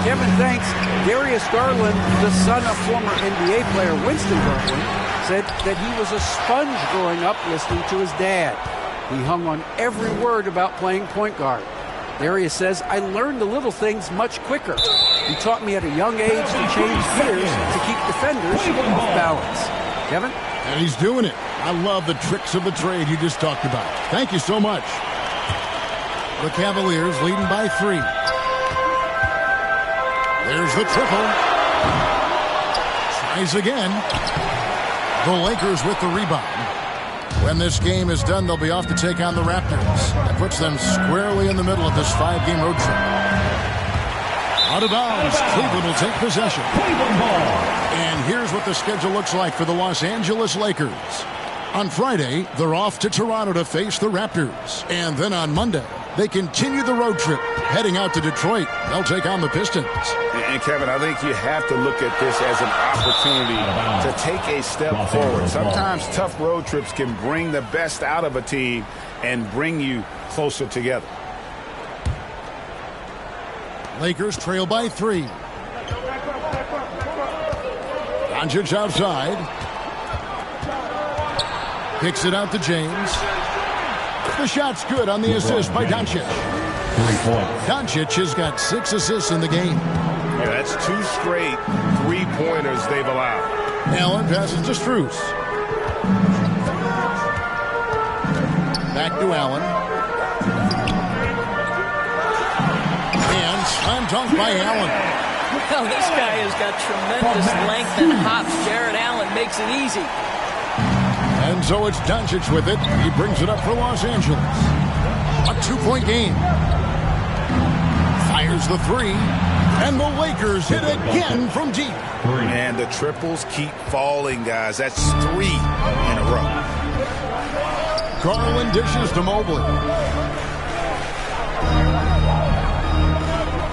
Kevin, thanks. Darius Garland, the son of former NBA player Winston Garland, said that he was a sponge growing up listening to his dad. He hung on every word about playing point guard. Darius says, I learned the little things much quicker. He taught me at a young age to change gears to keep defenders off balance. Kevin? And he's doing it. I love the tricks of the trade you just talked about. Thank you so much. The Cavaliers leading by 3. There's the triple. Tries again. The Lakers with the rebound. When this game is done, they'll be off to take on the Raptors. That puts them squarely in the middle of this 5-game road trip. Out of bounds, Cleveland will take possession. And here's what the schedule looks like for the Los Angeles Lakers. On Friday, they're off to Toronto to face the Raptors. And then on Monday, they continue the road trip, heading out to Detroit. They'll take on the Pistons. And Kevin, I think you have to look at this as an opportunity to take a step forward. Sometimes tough road trips can bring the best out of a team and bring you closer together. Lakers trail by 3. Doncic outside. Kicks it out to James. The shot's good on the assist by Doncic. Doncic has got 6 assists in the game. Yeah, that's 2 straight 3-pointers they've allowed. Allen passes to Strus. Back to Allen. And slam dunk by Allen. Well, this guy has got tremendous length and hops. Jared Allen makes it easy. And so it's Doncic with it. He brings it up for Los Angeles. A 2-point game. Fires the 3. And the Lakers hit again from deep. And the triples keep falling, guys. That's 3 in a row. Garland dishes to Mobley.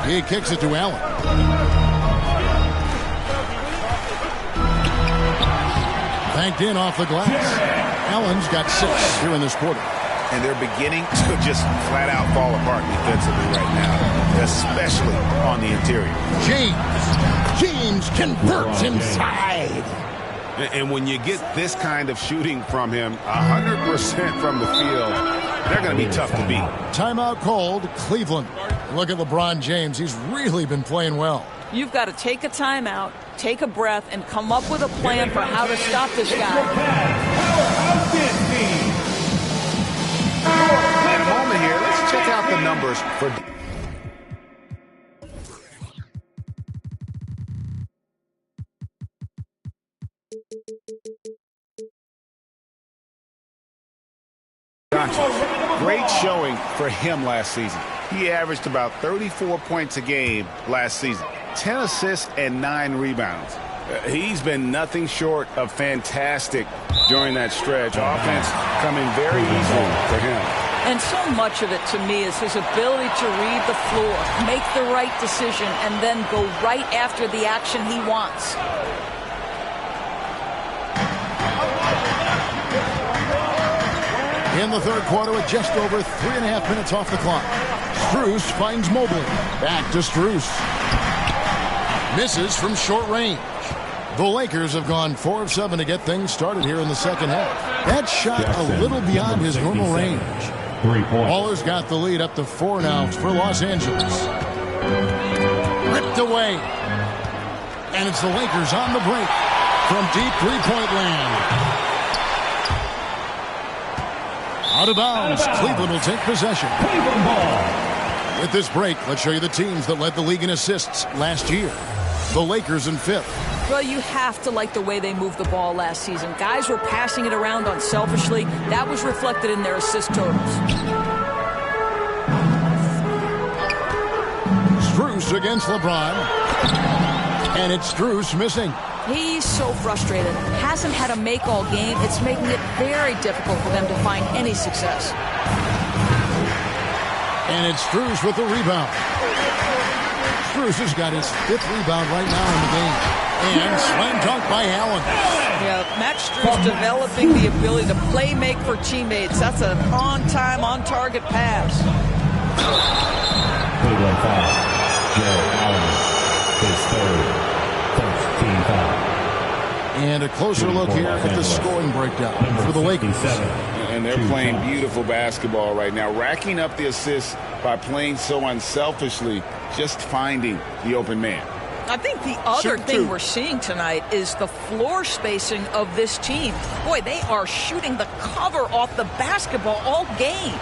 He kicks it to Allen. Banked in off the glass. Allen's got 6 here in this quarter. And they're beginning to just flat out fall apart defensively right now, especially on the interior. James converts inside. And when you get this kind of shooting from him, 100% from the field, they're going to be tough to beat. Timeout called, Cleveland. Look at LeBron James. He's really been playing well. You've got to take a timeout, take a breath, and come up with a plan for how to stop this guy. In a moment here, let's check out the numbers for Doncic. Great showing for him last season. He averaged about 34 points a game last season, 10 assists and 9 rebounds. He's been nothing short of fantastic during that stretch. Offense coming very easily for him. And so much of it, to me, is his ability to read the floor, make the right decision, and then go right after the action he wants. In the third quarter with just over 3.5 minutes off the clock. Strus finds Mobley. Back to Strus. Misses from short range. The Lakers have gone 4 of 7 to get things started here in the second half. That shot a little beyond his normal range. Baller's got the lead up to 4 now for Los Angeles. Ripped away. And it's the Lakers on the break from deep three-point land. Out of bounds. Cleveland will take possession. Cleveland ball. With this break, let's show you the teams that led the league in assists last year. The Lakers in 5th. Well, you have to like the way they moved the ball last season. Guys were passing it around unselfishly. That was reflected in their assist totals. Strus against LeBron. And it's Strus missing. He's so frustrated. Hasn't had a make all game. It's making it very difficult for them to find any success. And it's Strus with the rebound. Strus has got his 5th rebound right now in the game. And slam dunk by Allen. Yeah, Max Strus developing the ability to play make for teammates. That's an on-time, on-target pass. Cleveland foul. Jared Allen, his 3rd. First team foul. And a closer look here at the scoring breakdown for the Lakers. And they're playing beautiful basketball right now, racking up the assists by playing so unselfishly, just finding the open man. I think the other thing we're seeing tonight is the floor spacing of this team. Boy, they are shooting the cover off the basketball all game.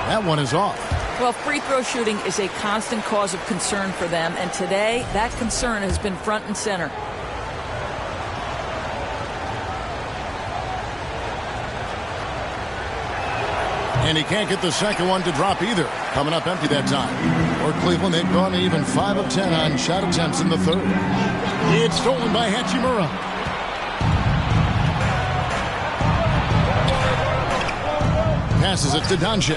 That one is off. Well, free throw shooting is a constant cause of concern for them, and today that concern has been front and center. And he can't get the second one to drop either. Coming up empty that time. For Cleveland, they've gone even 5 of 10 on shot attempts in the third. It's stolen by Hachimura. Passes it to Doncic.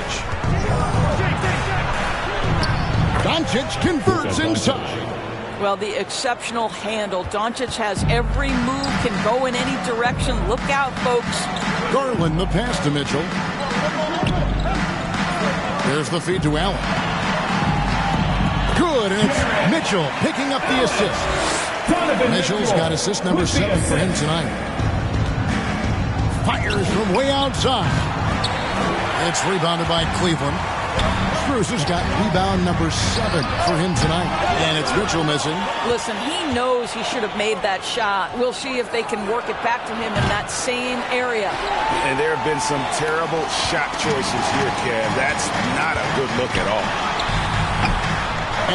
Doncic converts inside. Well, the exceptional handle. Doncic has every move, can go in any direction. Look out, folks. Garland, the pass to Mitchell. There's the feed to Allen. Good, and it's Mitchell picking up the assist. Mitchell's got assist number 7 for him tonight. Fires from way outside. It's rebounded by Cleveland. Strus has got rebound number 7 for him tonight. And it's Mitchell missing. Listen, he knows he should have made that shot. We'll see if they can work it back to him in that same area. And there have been some terrible shot choices here, Kev. That's not a good look at all.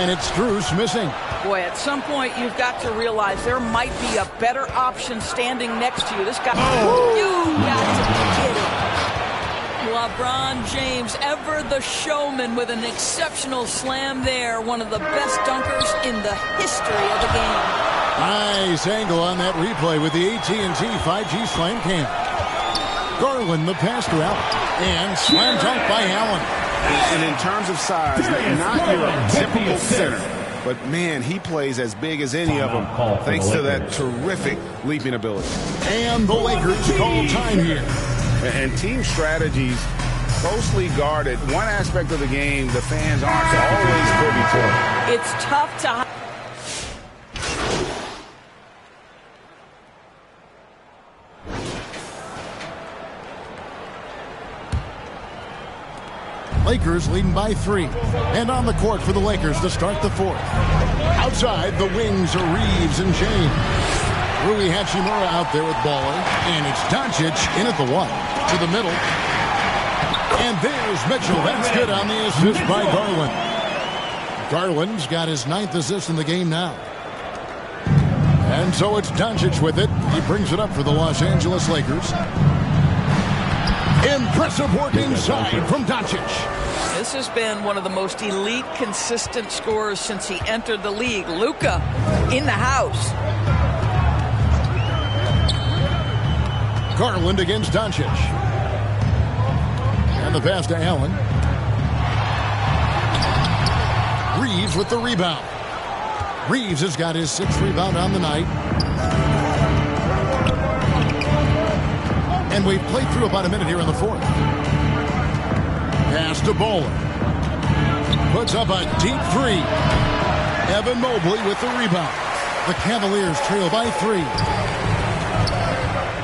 And it's Strus missing. Boy, at some point you've got to realize there might be a better option standing next to you. This guy, you got to be kidding. LeBron James, ever the showman, with an exceptional slam there. One of the best dunkers in the history of the game. Nice angle on that replay with the AT&T 5G slam cam. Garland, the pass to Allen. And slam dunk by Allen. And in terms of size, not your typical center. But, man, he plays as big as any of them, thanks to that terrific leaping ability. And the Lakers call time here. And team strategies closely guarded. One aspect of the game the fans aren't always privy to. It's tough to... Lakers leading by 3. And on the court for the Lakers to start the fourth. Outside, the wings are Reeves and James. Rui Hachimura out there with Baller. And it's Doncic in at the 1. To the middle. And there's Mitchell. That's good on the assist by Garland. Garland's got his 9th assist in the game now. And so it's Doncic with it. He brings it up for the Los Angeles Lakers. Impressive work inside from Doncic. This has been one of the most elite, consistent scorers since he entered the league. Luka in the house. Garland against Doncic. And the pass to Allen. Reeves with the rebound. Reeves has got his 6th rebound on the night. And we've played through about a minute here in the fourth. Pass to Bowler. Puts up a deep 3. Evan Mobley with the rebound. The Cavaliers trail by 3.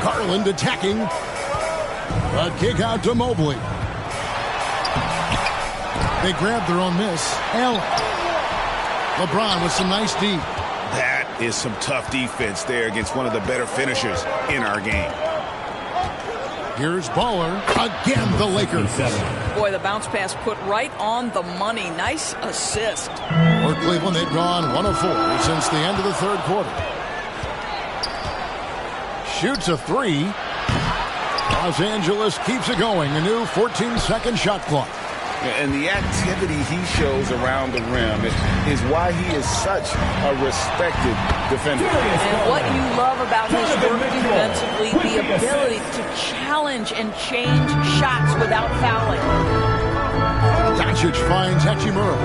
Garland attacking. A kick out to Mobley. They grab their own miss. Allen. LeBron with some nice D. That is some tough defense there against one of the better finishers in our game. Here's Baller. Again, the Lakers. Boy, the bounce pass put right on the money. Nice assist. For Cleveland, they've gone 1 of 4 since the end of the third quarter. Shoots a 3. Los Angeles keeps it going. A new 14-second shot clock. And the activity he shows around the rim is why he is such a respected defender. And what you love about his work defensively, the ability to challenge and change shots without fouling. Doncic finds Hachimura.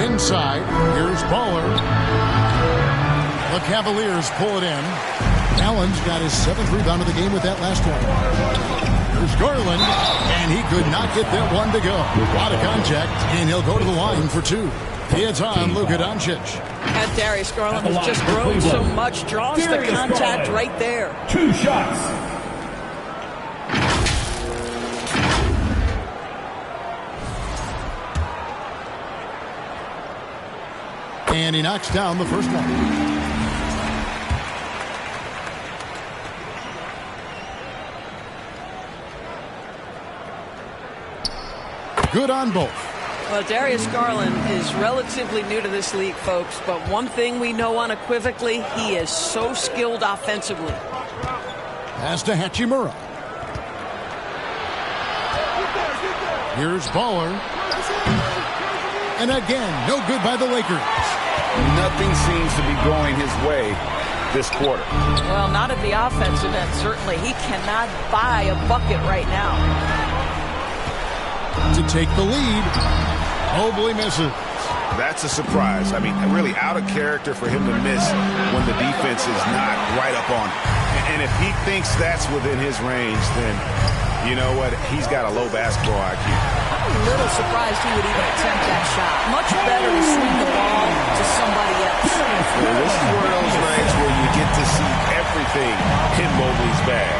Inside, here's Baller. The Cavaliers pull it in. Allen's got his 7th rebound of the game with that last one. Here's Garland, and he could not get that one to go. Out of contact, and he'll go to the line for 2. It's on Luka Doncic. And Darius Garland has just grown so much, draws the contact right there. 2 shots. And he knocks down the first one. Good on both. Well, Darius Garland is relatively new to this league, folks, but one thing we know unequivocally, he is so skilled offensively. Pass to Hachimura. Here's Baller. And again, no good by the Lakers. Nothing seems to be going his way this quarter. Well, not at the offensive end, certainly. He cannot buy a bucket right now. To take the lead. Mobley misses. That's a surprise. I mean, really out of character for him to miss when the defense is not right up on him. And if he thinks that's within his range, then you know what? He's got a low basketball IQ. I'm a little surprised he would even attempt that shot. Much better to swing the ball to somebody else. Well, this is one of those nights where you get to see everything in Mobley's bag.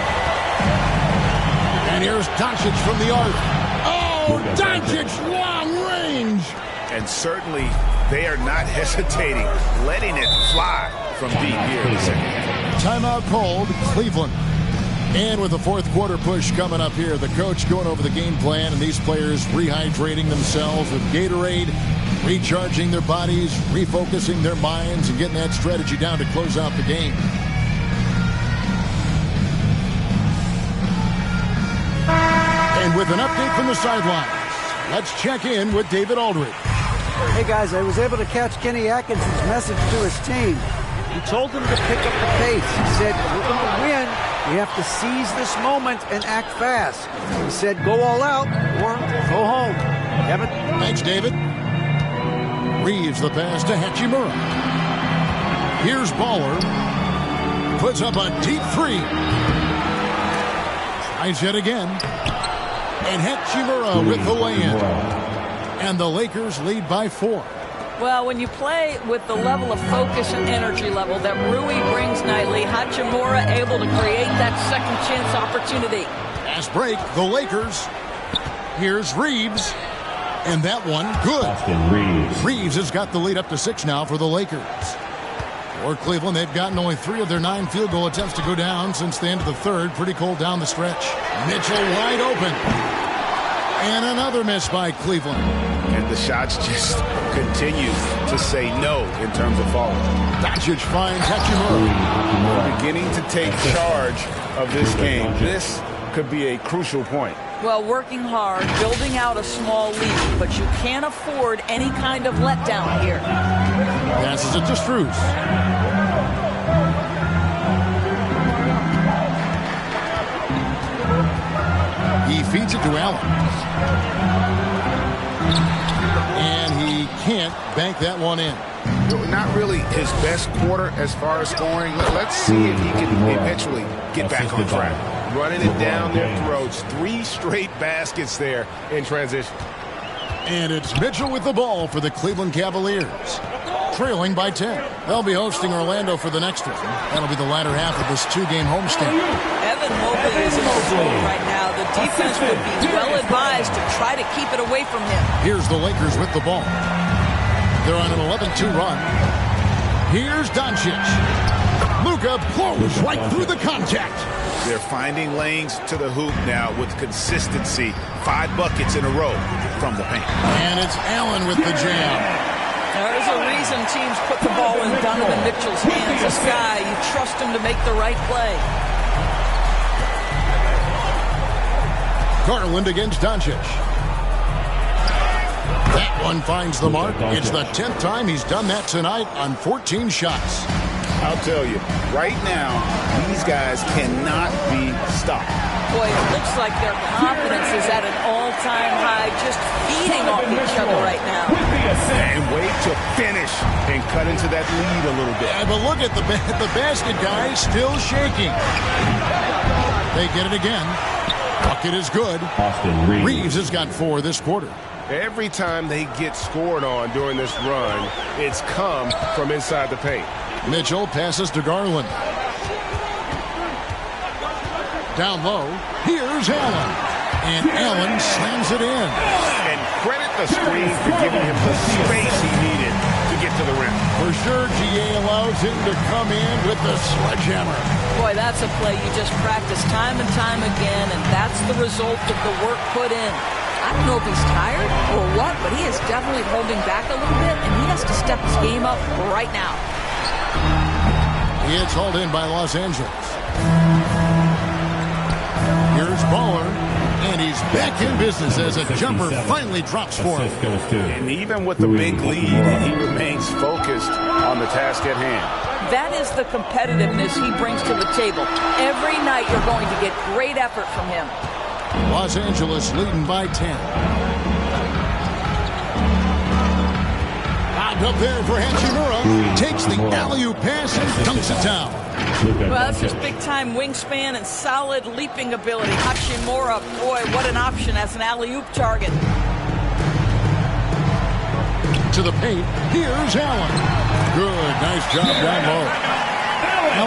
And here's Doncic from the arc. Oh, Doncic, long range. And certainly they are not hesitating, letting it fly from deep here in the second half. Timeout called, Cleveland. And with the fourth quarter push coming up here, the coach going over the game plan and these players rehydrating themselves with Gatorade, recharging their bodies, refocusing their minds, and getting that strategy down to close out the game. And with an update from the sidelines, let's check in with David Aldridge. Hey, guys, I was able to catch Kenny Atkinson's message to his team. He told them to pick up the pace. He said, we're going to win. We have to seize this moment and act fast. He said, go all out or go home. Kevin? Thanks, David. Reeves the pass to Hachimura. Here's Baller. Puts up a deep three. Tries yet again. And Hachimura with the lay-in. And the Lakers lead by 4. Well, when you play with the level of focus and energy level that Rui brings nightly, Hachimura able to create that second chance opportunity. Fast break, the Lakers. Here's Reeves. And that one, good. Reeves has got the lead up to 6 now for the Lakers. For Cleveland, they've gotten only 3 of their 9 field goal attempts to go down since the end of the third. Pretty cold down the stretch. Mitchell wide open. And another miss by Cleveland. And the shots just continue to say no in terms of falling. Doncic finds Hachimura. Beginning to take charge of this game. This could be a crucial point. Well, working hard, building out a small lead, but you can't afford any kind of letdown here. Passes it to Strus. He feeds it to Allen. And he can't bank that one in. Not really his best quarter as far as scoring. Let's see if he can eventually get back on track. Running it down their throats. 3 straight baskets there in transition. And it's Mitchell with the ball for the Cleveland Cavaliers. Trailing by 10. They'll be hosting Orlando for the next one. That'll be the latter half of this 2-game homestand. Evan Mobley is in control right now. The defense would be well advised to try to keep it away from him. Here's the Lakers with the ball. They're on an 11-2 run. Here's Doncic. Luka blows right through the contact. They're finding lanes to the hoop now with consistency. 5 buckets in a row from the paint. And it's Allen with the jam. There's a reason teams put the ball in Donovan Mitchell's hands. This guy, you trust him to make the right play. Garland against Doncic. That one finds the mark. It's the 10th time he's done that tonight on 14 shots. I'll tell you, right now, these guys cannot be stopped. Boy, it looks like their confidence is at an all-time high, just feeding off each other right now. And wait to finish and cut into that lead a little bit. Yeah, but look at the basket guy still shaking. They get it again. Bucket is good. Reeves has got 4 this quarter. Every time they get scored on during this run, it's come from inside the paint. Mitchell passes to Garland. Down low, here's Allen. And Allen slams it in. And credit the screen for giving him the space he needed to get to the rim. For sure, GA allows him to come in with the sledgehammer. Boy, that's a play you just practice time and time again, and that's the result of the work put in. I don't know if he's tired or what, but he is definitely holding back a little bit, and he has to step his game up right now. It's hauled in by Los Angeles. Here's Baller, and he's back in business as a jumper finally drops for him. And even with the big lead, he remains focused on the task at hand. That is the competitiveness he brings to the table. Every night you're going to get great effort from him. Los Angeles leading by 10. Up there for Hachimura, takes the alley-oop pass and dunks it down. Well, that's his big-time wingspan and solid leaping ability. Hachimura, boy, what an option as an alley-oop target. To the paint, here's Allen. Good, nice job down low.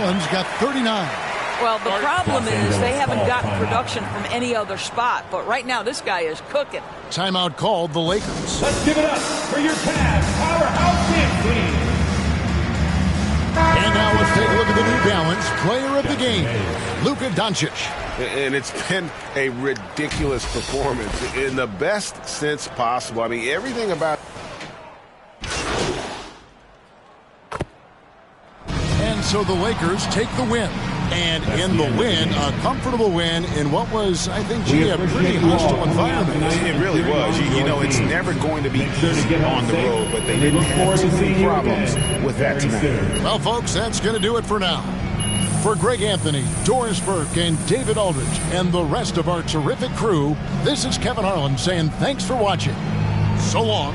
Allen's got 39. Well, the problem is they haven't gotten production from any other spot, but right now this guy is cooking. Timeout called the Lakers. Let's give it up for your Cavs powerhouse dance team. And now let's take a look at the New Balance player of the game, Luka Doncic. And it's been a ridiculous performance in the best sense possible. I mean, everything about... And so the Lakers take the win. And in the win, a comfortable win in what was, I think, a pretty hostile environment. It really was. You know, it's never going to be easy on the road, but they didn't have too many problems with that tonight. Well, folks, that's going to do it for now. For Greg Anthony, Doris Burke, and David Aldridge, and the rest of our terrific crew, this is Kevin Harlan saying thanks for watching. So long.